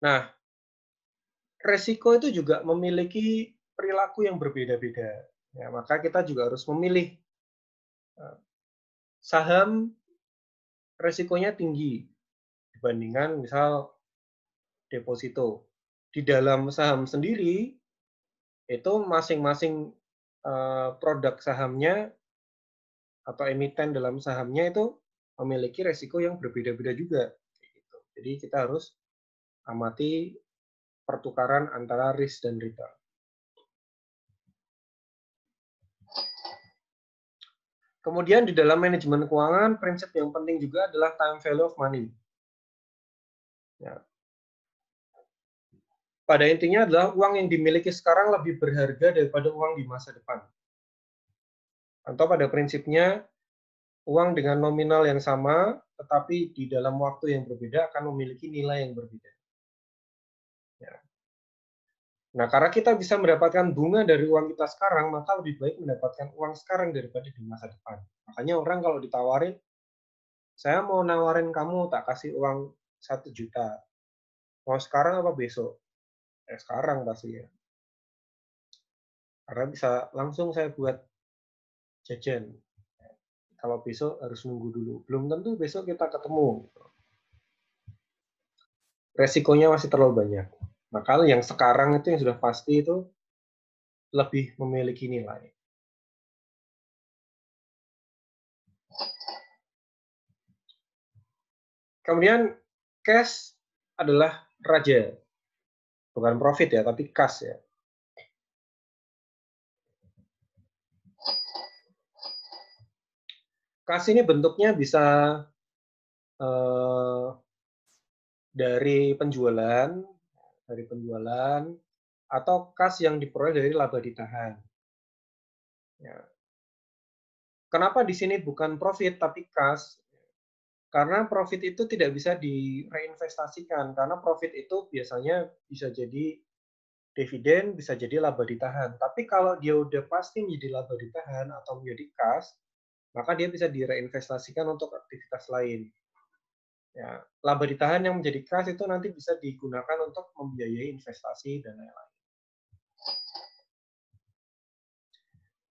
Nah, resiko itu juga memiliki perilaku yang berbeda-beda. Ya, maka kita juga harus memilih saham resikonya tinggi dibandingkan misal deposito. Di dalam saham sendiri itu masing-masing produk sahamnya atau emiten dalam sahamnya itu memiliki resiko yang berbeda-beda juga. Jadi kita harus amati pertukaran antara risk dan return. Kemudian di dalam manajemen keuangan, prinsip yang penting juga adalah time value of money. Ya. Pada intinya adalah uang yang dimiliki sekarang lebih berharga daripada uang di masa depan. Atau pada prinsipnya, uang dengan nominal yang sama, tetapi di dalam waktu yang berbeda akan memiliki nilai yang berbeda. Ya. Nah, karena kita bisa mendapatkan bunga dari uang kita sekarang, maka lebih baik mendapatkan uang sekarang daripada di masa depan. Makanya orang kalau ditawarin, saya mau nawarin kamu tak kasih uang 1 juta. Mau sekarang apa besok? Sekarang pasti ya. Karena bisa langsung saya buat jajan. Kalau besok harus nunggu dulu. Belum tentu besok kita ketemu. Resikonya masih terlalu banyak. Maka yang sekarang itu yang sudah pasti itu lebih memiliki nilai. Kemudian cash adalah raja. Bukan profit ya, tapi cash ya. Cash ini bentuknya bisa dari penjualan, atau kas yang diperoleh dari laba ditahan. Ya. Kenapa di sini bukan profit tapi kas? Karena profit itu tidak bisa direinvestasikan, karena profit itu biasanya bisa jadi dividen, bisa jadi laba ditahan. Tapi kalau dia udah pasti menjadi laba ditahan atau menjadi kas, maka dia bisa direinvestasikan untuk aktivitas lain. Ya, laba ditahan yang menjadi kas itu nanti bisa digunakan untuk membiayai investasi dan lain-lain.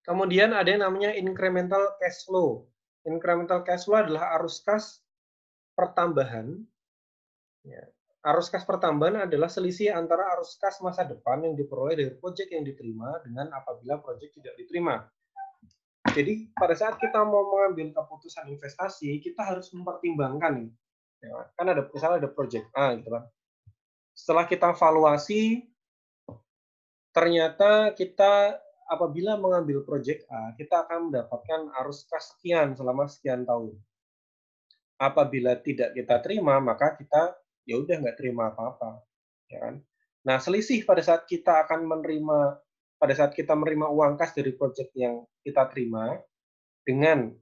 Kemudian ada yang namanya incremental cash flow. Incremental cash flow adalah arus kas pertambahan. Ya. Arus kas pertambahan adalah selisih antara arus kas masa depan yang diperoleh dari proyek yang diterima dengan apabila proyek tidak diterima. Jadi pada saat kita mau mengambil keputusan investasi, kita harus mempertimbangkan nih. Ya, kan ada misalnya ada project A gitu kan. Setelah kita evaluasi, ternyata kita apabila mengambil project A, kita akan mendapatkan arus kas sekian selama sekian tahun. Apabila tidak kita terima, maka kita ya udah nggak terima apa-apa, ya kan? Nah, selisih pada saat kita akan pada saat kita menerima uang kas dari project yang kita terima dengan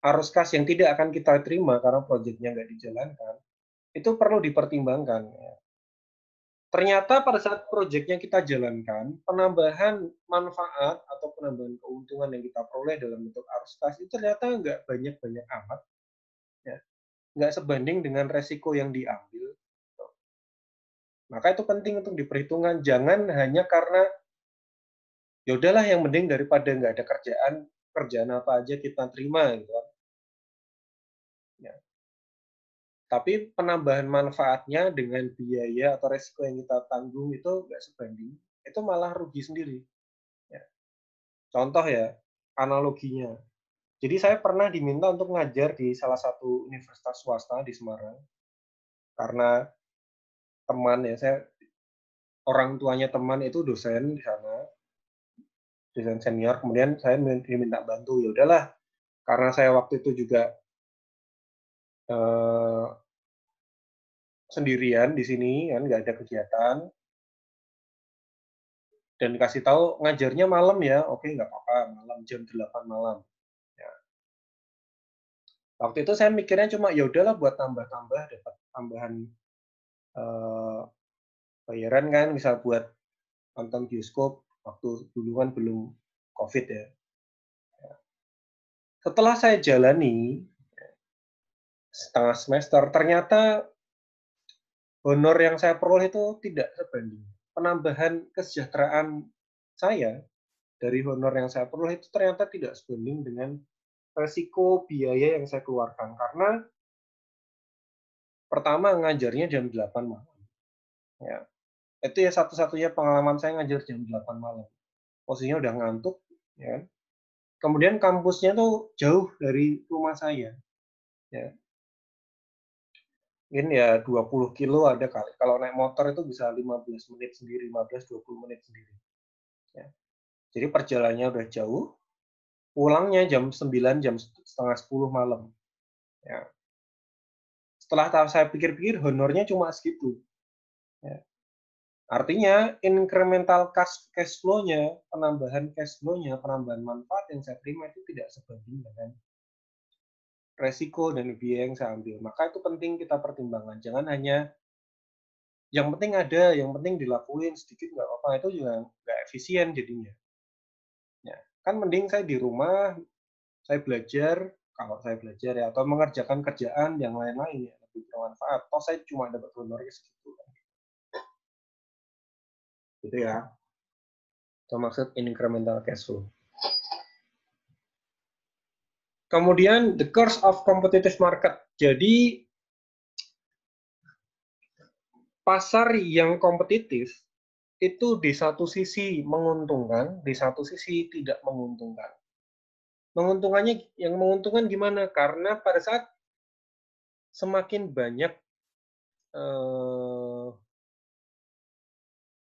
arus kas yang tidak akan kita terima karena proyeknya nggak dijalankan, itu perlu dipertimbangkan. Ternyata pada saat proyeknya kita jalankan, penambahan manfaat atau penambahan keuntungan yang kita peroleh dalam bentuk arus kas itu ternyata nggak banyak-banyak amat, ya. Nggak sebanding dengan resiko yang diambil. Maka itu penting untuk diperhitungkan. Jangan hanya karena ya udahlah yang penting daripada nggak ada kerjaan apa aja kita terima gitu kan. Ya. Tapi penambahan manfaatnya dengan biaya atau resiko yang kita tanggung itu nggak sebanding, itu malah rugi sendiri. Ya. Contoh ya, analoginya. Jadi saya pernah diminta untuk ngajar di salah satu universitas swasta di Semarang, karena teman ya, orang tuanya teman itu dosen di sana, dosen senior, kemudian saya diminta bantu. Ya udahlah, karena saya waktu itu juga sendirian di sini, kan nggak ada kegiatan, dan dikasih tahu ngajarnya malam ya, oke nggak apa-apa, malam jam 8 malam. Ya. Waktu itu saya mikirnya cuma ya udahlah buat tambah-tambah dapat tambahan bayaran kan, misal buat nonton bioskop waktu dulu kan belum COVID ya. Setelah saya jalani setengah semester, ternyata honor yang saya peroleh itu tidak sebanding. Penambahan kesejahteraan saya dari honor yang saya peroleh itu ternyata tidak sebanding dengan resiko biaya yang saya keluarkan. Karena pertama ngajarnya jam 8 malam. Ya. Itu ya satu-satunya pengalaman saya ngajar jam 8 malam. Posisinya udah ngantuk, ya. Kemudian kampusnya tuh jauh dari rumah saya. Ya. Mungkin ya 20 kilo ada kali. Kalau naik motor itu bisa 15 menit sendiri, 15-20 menit sendiri. Ya. Jadi perjalanannya udah jauh, pulangnya jam 9, jam setengah 10 malam. Ya. Setelah saya pikir-pikir, honornya cuma segitu. Ya. Artinya, incremental cash flow-nya, penambahan cash flow-nya, penambahan manfaat yang saya terima itu tidak sebanding dengan resiko dan biaya yang saya ambil. Maka itu penting kita pertimbangkan. Jangan hanya yang penting ada, yang penting dilakuin sedikit nggak apa-apa, itu juga nggak efisien jadinya. Ya, kan mending saya di rumah, saya belajar, kalau saya belajar ya, atau mengerjakan kerjaan yang lain-lain ya, lebih bermanfaat. Toh saya cuma dapat honornya segitu. Gitu ya. Itu maksud incremental cash flow. Kemudian the curse of competitive market. Jadi pasar yang kompetitif itu di satu sisi menguntungkan, di satu sisi tidak menguntungkan. Yang menguntungkan gimana? Karena pada saat semakin banyak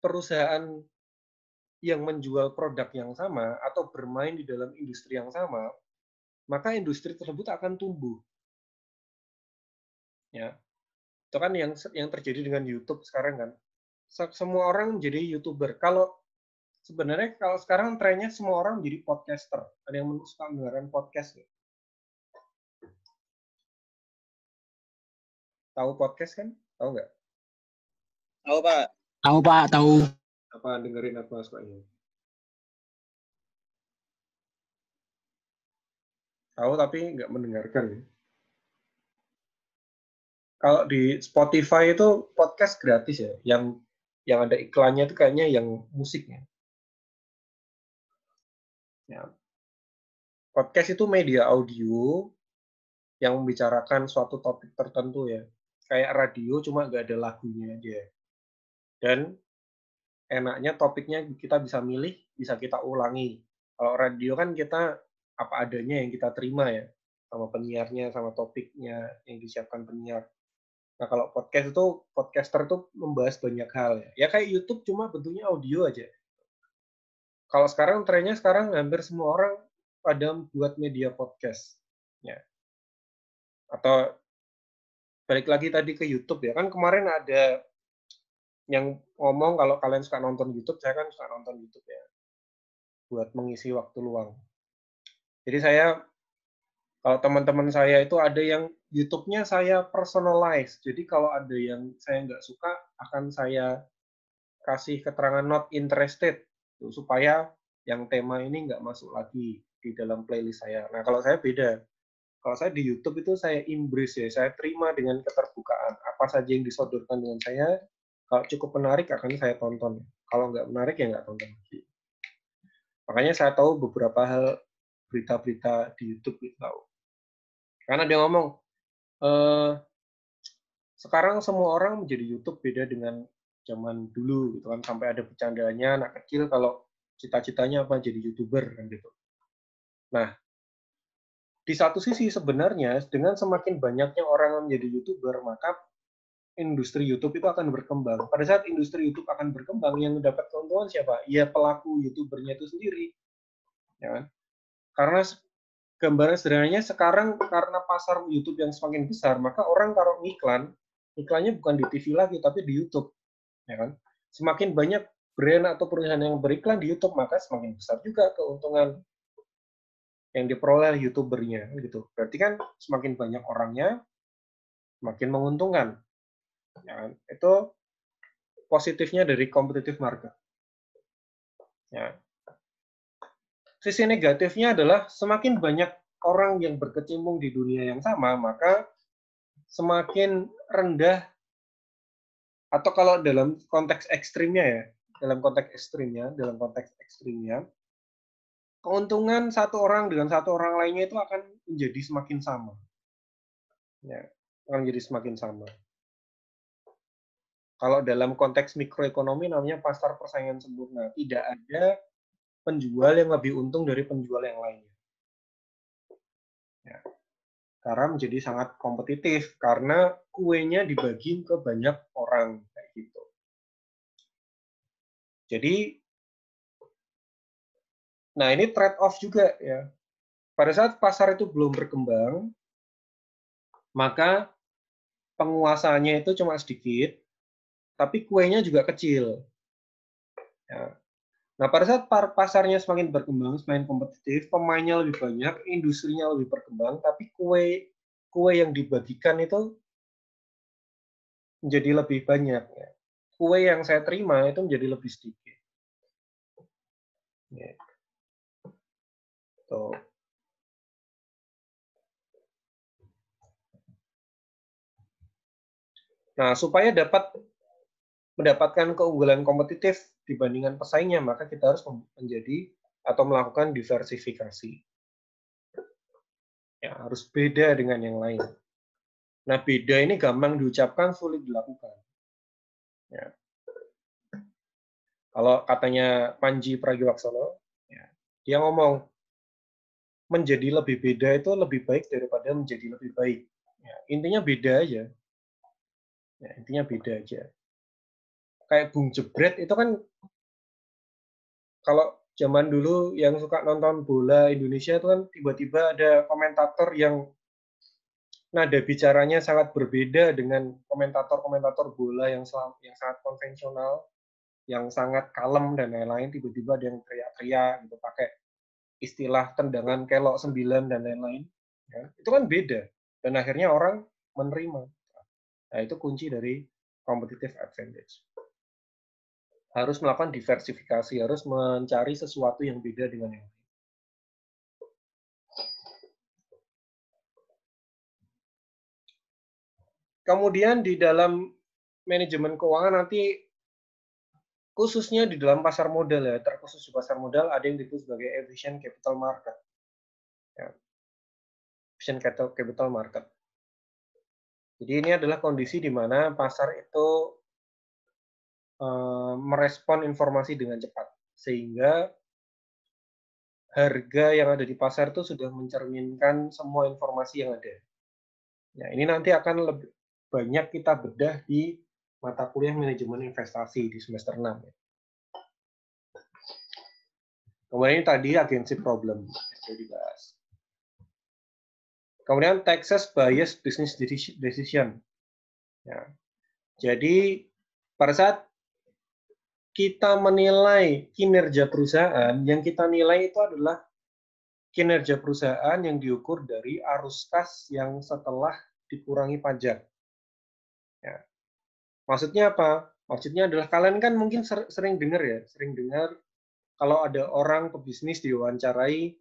perusahaan yang menjual produk yang sama atau bermain di dalam industri yang sama, maka industri tersebut akan tumbuh. Ya, itu kan yang terjadi dengan YouTube sekarang kan. Semua orang jadi YouTuber. Sebenarnya kalau sekarang trennya semua orang jadi podcaster. Ada yang suka mendengarkan podcast nggak? Tahu podcast kan? Tahu nggak? Tahu, Pak. Tahu, Pak, tahu. Apa dengerin apa sukanya? Tahu tapi nggak mendengarkan ya. Kalau di Spotify itu podcast gratis ya, yang ada iklannya itu kayaknya yang musiknya. Ya. Podcast itu media audio yang membicarakan suatu topik tertentu ya. Kayak radio cuma nggak ada lagunya aja. Dan enaknya topiknya kita bisa milih, bisa kita ulangi. Kalau radio kan kita apa adanya yang kita terima ya, sama penyiarnya, sama topiknya yang disiapkan penyiar. Nah, kalau podcast itu, podcaster itu membahas banyak hal ya. Ya kayak YouTube cuma bentuknya audio aja. Kalau sekarang trennya sekarang hampir semua orang pada buat media podcast. Ya. Atau balik lagi tadi ke YouTube ya. Kan kemarin ada yang ngomong kalau kalian suka nonton YouTube, saya kan suka nonton YouTube ya. Buat mengisi waktu luang. Jadi saya, kalau teman-teman saya itu ada yang YouTube-nya saya personalize. Jadi kalau ada yang saya nggak suka, akan saya kasih keterangan not interested. Supaya yang tema ini nggak masuk lagi di dalam playlist saya. Nah, kalau saya beda. Kalau saya di YouTube itu saya embrace ya, saya terima dengan keterbukaan. Apa saja yang disodorkan dengan saya, kalau cukup menarik akan saya tonton. Kalau nggak menarik ya nggak tonton lagi. Makanya saya tahu beberapa hal berita-berita di YouTube gitu tahu. Karena dia ngomong, sekarang semua orang menjadi YouTube beda dengan zaman dulu gitu kan, sampai ada bercandanya anak kecil kalau cita-citanya apa jadi YouTuber kan gitu. Nah, di satu sisi sebenarnya dengan semakin banyaknya orang yang menjadi YouTuber, maka industri YouTube itu akan berkembang. Pada saat industri YouTube akan berkembang, yang mendapat keuntungan siapa? Ya pelaku YouTubernya itu sendiri. Ya kan? Karena gambaran sederhananya sekarang karena pasar YouTube yang semakin besar, maka orang taruh iklannya bukan di TV lagi, tapi di YouTube. Ya kan? Semakin banyak brand atau perusahaan yang beriklan di YouTube, maka semakin besar juga keuntungan yang diperoleh YouTubernya. Gitu. Berarti kan semakin banyak orangnya, semakin menguntungkan. Ya kan? Itu positifnya dari competitive market. Ya. Sisi negatifnya adalah semakin banyak orang yang berkecimpung di dunia yang sama, maka semakin rendah, atau kalau dalam konteks ekstrimnya, keuntungan satu orang dengan satu orang lainnya itu akan menjadi semakin sama. Ya, akan menjadi semakin sama. Kalau dalam konteks mikroekonomi namanya pasar persaingan sempurna. Tidak ada penjual yang lebih untung dari penjual yang lainnya. Ya. Karena menjadi sangat kompetitif karena kuenya dibagi ke banyak orang kayak gitu. Jadi, nah ini trade off juga ya. Pada saat pasar itu belum berkembang, maka penguasanya itu cuma sedikit, tapi kuenya juga kecil. Ya. Nah, pada saat pasarnya semakin berkembang, semakin kompetitif, pemainnya lebih banyak, industrinya lebih berkembang, tapi kue yang dibagikan itu menjadi lebih banyak. Ya. Kue yang saya terima itu menjadi lebih sedikit. Ya. Tuh. Nah, supaya dapat mendapatkan keunggulan kompetitif dibandingkan pesaingnya, maka kita harus menjadi atau melakukan diversifikasi. Ya, harus beda dengan yang lain. Nah, beda ini gampang diucapkan, sulit dilakukan. Ya. Kalau katanya Panji Pragiwaksono, ya, dia ngomong, menjadi lebih beda itu lebih baik daripada menjadi lebih baik. Ya, intinya beda aja. Ya, intinya beda aja. Kayak Bung Jebret itu kan, kalau zaman dulu yang suka nonton bola Indonesia itu kan tiba-tiba ada komentator yang nada bicaranya sangat berbeda dengan komentator-komentator bola yang sangat konvensional, yang sangat kalem dan lain-lain. Tiba-tiba ada yang teriak-teriak gitu pakai istilah tendangan kelok 9 dan lain-lain. Ya, itu kan beda dan akhirnya orang menerima. Nah, itu kunci dari competitive advantage. Harus melakukan diversifikasi, harus mencari sesuatu yang beda dengan yang lain. Kemudian di dalam manajemen keuangan nanti, khususnya di dalam pasar modal ya, terkhusus di pasar modal ada yang disebut sebagai efficient capital market. Ya. Efficient capital market. Jadi ini adalah kondisi di mana pasar itu merespon informasi dengan cepat, sehingga harga yang ada di pasar itu sudah mencerminkan semua informasi yang ada. Nah, ini nanti akan lebih banyak kita bedah di mata kuliah manajemen investasi di semester 6. Kemudian ini tadi agency problem yang dibahas. Kemudian Texas bias business decision. Ya. Jadi pada saat kita menilai kinerja perusahaan, yang kita nilai itu adalah kinerja perusahaan yang diukur dari arus kas yang setelah dikurangi pajak. Ya. Maksudnya apa? Maksudnya adalah kalian kan mungkin sering dengar ya, sering dengar kalau ada orang pebisnis diwawancarai,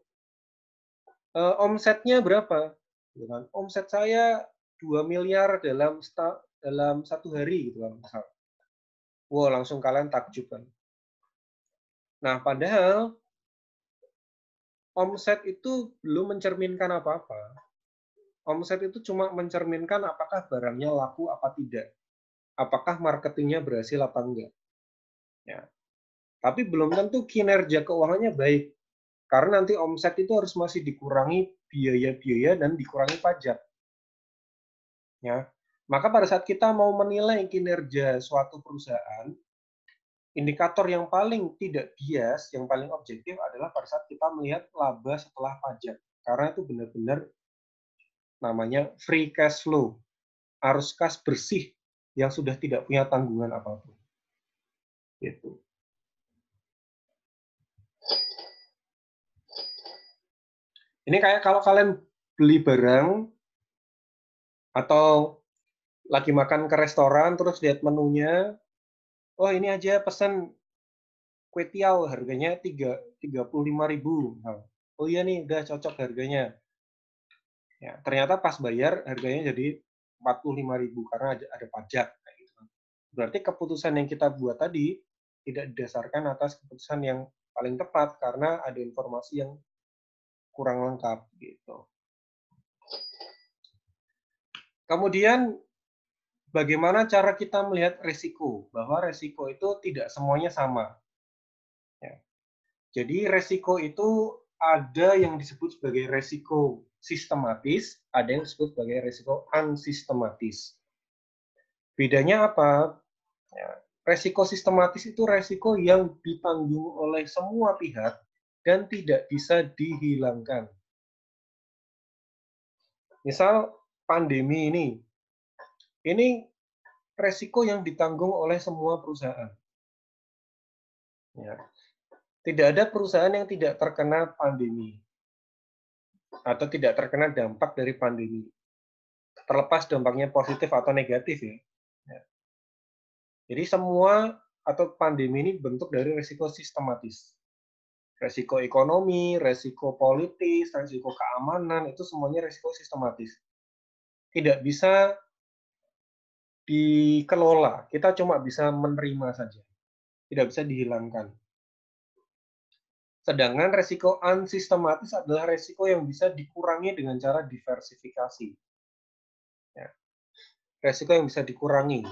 omsetnya berapa? Dengan omset saya 2 miliar dalam satu hari gitu kan misal. Wow, langsung kalian takjub kan. Nah, padahal omset itu belum mencerminkan apa-apa. Omset itu cuma mencerminkan apakah barangnya laku apa tidak. Apakah marketingnya berhasil apa enggak. Ya. Tapi belum tentu kinerja keuangannya baik. Karena nanti omset itu harus masih dikurangi biaya-biaya dan dikurangi pajak. Ya. Maka pada saat kita mau menilai kinerja suatu perusahaan, indikator yang paling tidak bias, yang paling objektif adalah pada saat kita melihat laba setelah pajak. Karena itu benar-benar namanya free cash flow, arus kas bersih yang sudah tidak punya tanggungan apapun. Gitu. Ini kayak kalau kalian beli barang atau lagi makan ke restoran terus lihat menunya, oh ini aja pesan kue tiaw harganya 35.000. Oh iya nih udah cocok harganya. Ya, ternyata pas bayar harganya jadi 45.000 karena ada pajak. Berarti keputusan yang kita buat tadi tidak didasarkan atas keputusan yang paling tepat karena ada informasi yang kurang lengkap gitu. Kemudian bagaimana cara kita melihat resiko? Bahwa resiko itu tidak semuanya sama. Ya. Jadi resiko itu ada yang disebut sebagai resiko sistematis, ada yang disebut sebagai resiko unsistematis. Bedanya apa? Ya, resiko sistematis itu resiko yang ditanggung oleh semua pihak dan tidak bisa dihilangkan. Misal pandemi ini resiko yang ditanggung oleh semua perusahaan. Ya. Tidak ada perusahaan yang tidak terkena pandemi atau tidak terkena dampak dari pandemi. Terlepas dampaknya positif atau negatif ya. Jadi semua atau pandemi ini bentuk dari resiko sistematis. Resiko ekonomi, resiko politis, resiko keamanan, itu semuanya resiko sistematis. Tidak bisa dikelola, kita cuma bisa menerima saja. Tidak bisa dihilangkan. Sedangkan resiko unsistematis adalah resiko yang bisa dikurangi dengan cara diversifikasi. Ya. Resiko yang bisa dikurangi.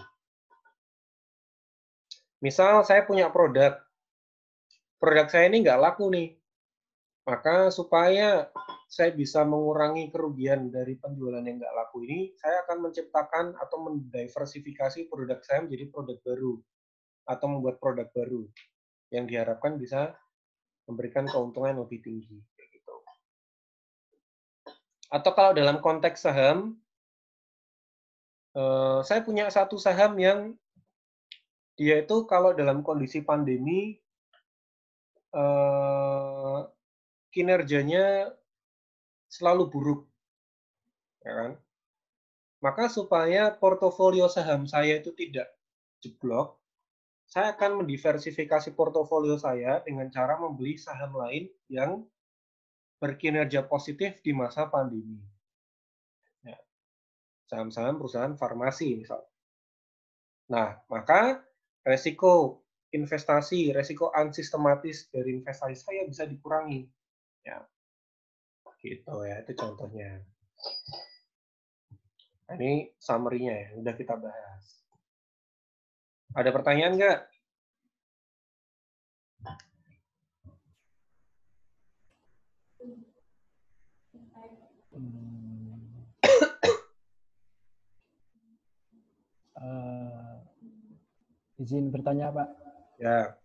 Misal saya punya produk saya ini nggak laku nih. Maka supaya saya bisa mengurangi kerugian dari penjualan yang nggak laku ini, saya akan menciptakan atau mendiversifikasi produk saya menjadi produk baru atau membuat produk baru yang diharapkan bisa memberikan keuntungan lebih tinggi. Gitu. Atau kalau dalam konteks saham, saya punya satu saham yang dia itu kalau dalam kondisi pandemi kinerjanya selalu buruk, ya kan? Maka supaya portofolio saham saya itu tidak jeblok, saya akan mendiversifikasi portofolio saya dengan cara membeli saham lain yang berkinerja positif di masa pandemi. Ya. Saham-saham perusahaan farmasi misal. Nah, maka resiko investasi, resiko unsistematis dari investasi saya bisa dikurangi. Ya. Gitu ya, itu contohnya. Nah, ini summary-nya ya, udah kita bahas. Ada pertanyaan nggak? Izin bertanya, Pak. Ya,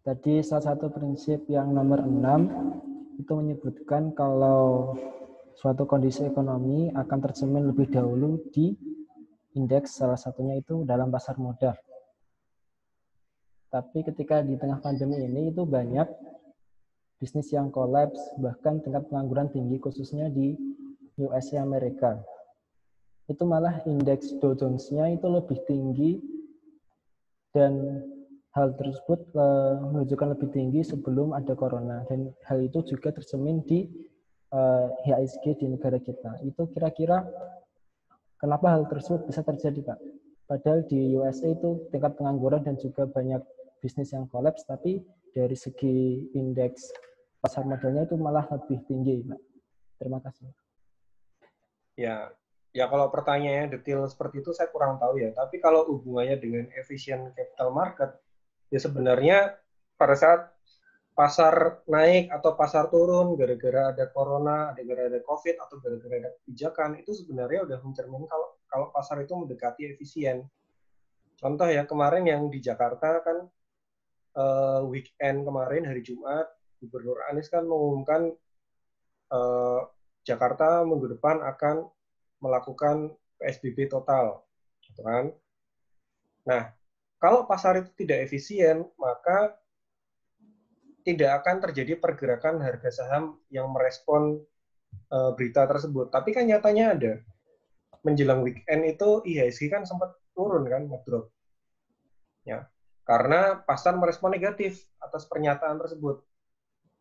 Tadi salah satu prinsip yang nomor 6 itu menyebutkan kalau suatu kondisi ekonomi akan tercermin lebih dahulu di indeks, salah satunya itu dalam pasar modal. Tapi ketika di tengah pandemi ini itu banyak bisnis yang kolaps, bahkan tingkat pengangguran tinggi khususnya di USA Amerika. Itu malah indeks Dow Jones-nya itu lebih tinggi dan hal tersebut menunjukkan lebih tinggi sebelum ada corona, dan hal itu juga tercermin di IHSG di negara kita. Itu kira-kira kenapa hal tersebut bisa terjadi, Pak? Padahal di USA itu tingkat pengangguran dan juga banyak bisnis yang kolaps, tapi dari segi indeks pasar modalnya itu malah lebih tinggi, Pak. Terima kasih. ya, ya kalau pertanyaannya detail seperti itu saya kurang tahu ya. Tapi kalau hubungannya dengan efisien capital market, ya sebenarnya pada saat pasar naik atau pasar turun gara-gara ada corona, gara-gara ada COVID, atau gara-gara ada kebijakan, itu sebenarnya udah mencerminkan kalau pasar itu mendekati efisien. Contoh ya, kemarin yang di Jakarta kan weekend kemarin hari Jumat, Gubernur Anies kan mengumumkan Jakarta minggu depan akan melakukan PSBB total, gitu kan? Nah, kalau pasar itu tidak efisien, maka tidak akan terjadi pergerakan harga saham yang merespon berita tersebut. Tapi kan nyatanya ada. Menjelang weekend itu IHSG kan sempat turun kan, ngedrop. Ya. Karena pasar merespon negatif atas pernyataan tersebut.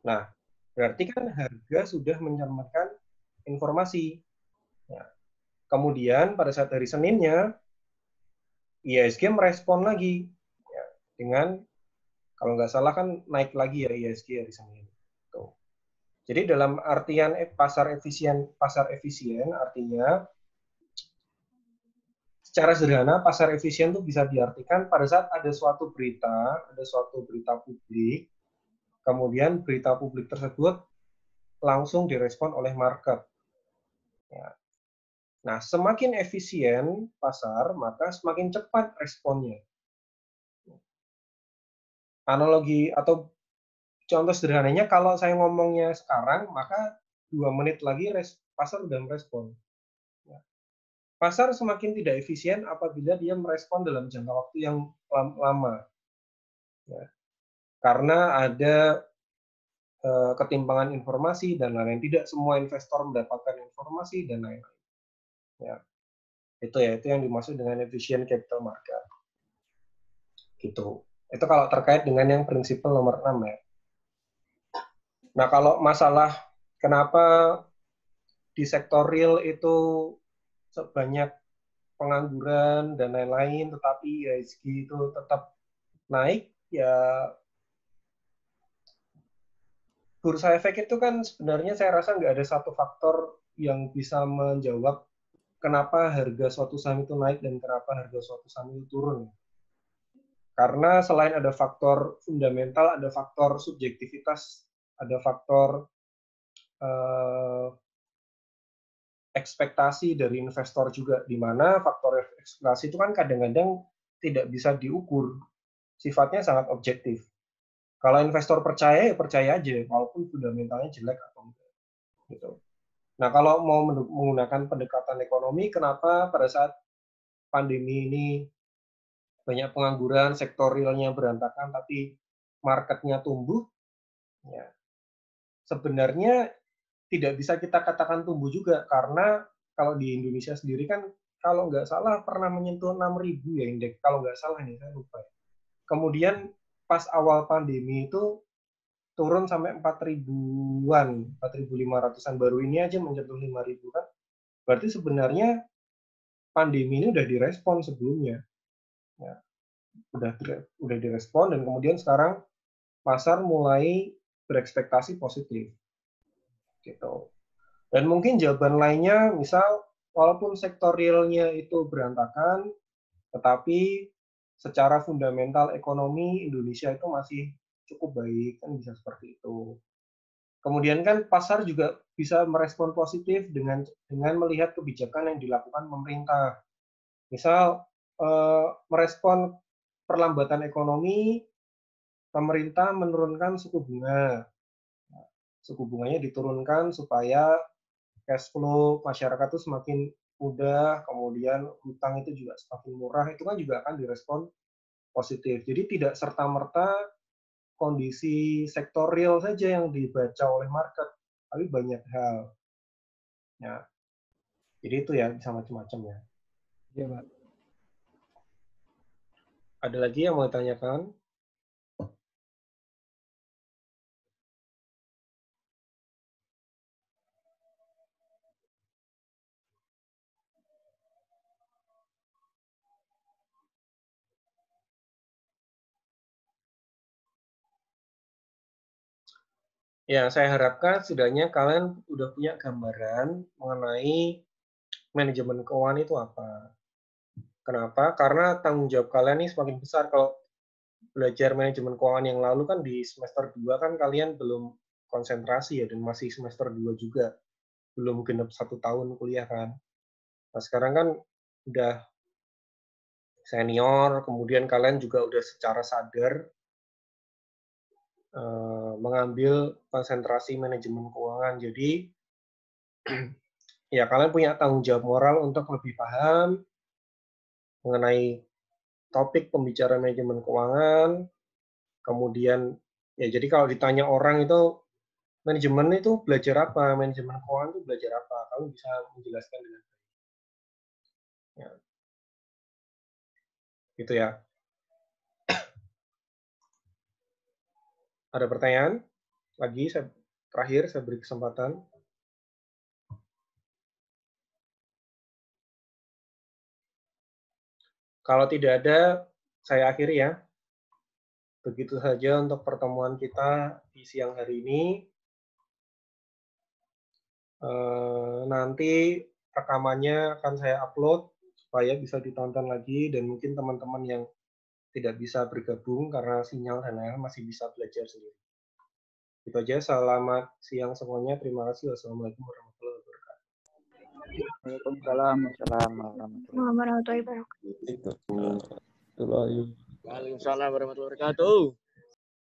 Nah, berarti kan harga sudah mencerminkan informasi. Ya. Kemudian pada saat hari Seninnya, IHSG merespon lagi ya, dengan kalau nggak salah kan naik lagi ya IHSG hari Senin. Tuh. Jadi dalam artian pasar efisien artinya secara sederhana pasar efisien itu bisa diartikan pada saat ada suatu berita publik, kemudian berita publik tersebut langsung direspon oleh market. Ya. Nah, semakin efisien pasar, maka semakin cepat responnya. Analogi atau contoh sederhananya, kalau saya ngomongnya sekarang, maka 2 menit lagi pasar sudah merespon. Ya. Pasar semakin tidak efisien apabila dia merespon dalam jangka waktu yang lama. Ya. Karena ada ketimpangan informasi dan lain-lain. Tidak semua investor mendapatkan informasi dan lain-lain. Ya. Itu yang dimaksud dengan efisien capital market. Gitu. Itu kalau terkait dengan yang prinsip nomor 6 ya. Nah, kalau masalah kenapa di sektor real itu sebanyak pengangguran dan lain-lain, tetapi IHSG itu tetap naik, ya bursa efek itu kan sebenarnya saya rasa nggak ada satu faktor yang bisa menjawab kenapa harga suatu saham itu naik dan kenapa harga suatu saham itu turun. Karena selain ada faktor fundamental, ada faktor subjektivitas, ada faktor ekspektasi dari investor juga, di mana faktor ekspektasi itu kan kadang-kadang tidak bisa diukur, sifatnya sangat objektif. Kalau investor percaya, ya percaya aja, walaupun fundamentalnya jelek atau enggak. Gitu. Nah, kalau mau menggunakan pendekatan ekonomi, kenapa pada saat pandemi ini banyak pengangguran, sektor realnya berantakan, tapi marketnya tumbuh, ya, sebenarnya tidak bisa kita katakan tumbuh juga, karena kalau di Indonesia sendiri kan, kalau nggak salah pernah menyentuh 6.000 ya indeks, kalau nggak salah nih, saya lupa. Kemudian pas awal pandemi itu turun sampai 4.000-an, 4.500-an, baru ini aja menyentuh 5.000 kan. Berarti sebenarnya pandemi ini udah direspon sebelumnya. Ya, udah direspon, dan kemudian sekarang pasar mulai berekspektasi positif. Gitu. Dan mungkin jawaban lainnya, misal walaupun sektor realnya itu berantakan, tetapi secara fundamental ekonomi Indonesia itu masih cukup baik, kan bisa seperti itu. Kemudian kan pasar juga bisa merespon positif dengan melihat kebijakan yang dilakukan pemerintah. Misal merespon perlambatan ekonomi, pemerintah menurunkan suku bunga. Suku bunganya diturunkan supaya cash flow masyarakat itu semakin mudah, kemudian hutang itu juga semakin murah, itu kan juga akan direspon positif. Jadi tidak serta-merta kondisi sektor real saja yang dibaca oleh market, tapi banyak hal. Ya. Jadi itu ya bisa macam-macam ya. Iya, Pak. Ada lagi yang mau ditanyakan? Ya, saya harapkan setidaknya kalian udah punya gambaran mengenai manajemen keuangan itu apa. Kenapa? Karena tanggung jawab kalian ini semakin besar. Kalau belajar manajemen keuangan yang lalu kan di semester 2 kan kalian belum konsentrasi ya, dan masih semester 2 juga. Belum genap 1 tahun kuliah kan. Nah, sekarang kan udah senior, kemudian kalian juga udah secara sadar mengambil konsentrasi manajemen keuangan. Jadi, ya kalian punya tanggung jawab moral untuk lebih paham mengenai topik pembicaraan manajemen keuangan. Kemudian, ya jadi kalau ditanya orang itu, manajemen itu belajar apa? Manajemen keuangan itu belajar apa? Kamu bisa menjelaskan dengan baik. Ya. Gitu ya. Ada pertanyaan? Lagi, terakhir saya beri kesempatan. Kalau tidak ada, saya akhiri ya. Begitu saja untuk pertemuan kita di siang hari ini. Nanti rekamannya akan saya upload supaya bisa ditonton lagi, dan mungkin teman-teman yang tidak bisa bergabung karena sinyal dan lain-lain masih bisa belajar sendiri. Itu aja. Selamat siang semuanya. Terima kasih. Wassalamualaikum warahmatullahi wabarakatuh. Waalaikumsalam warahmatullahi wabarakatuh. Warahmatullahi wabarakatuh. Waalaikumsalam warahmatullahi wabarakatuh.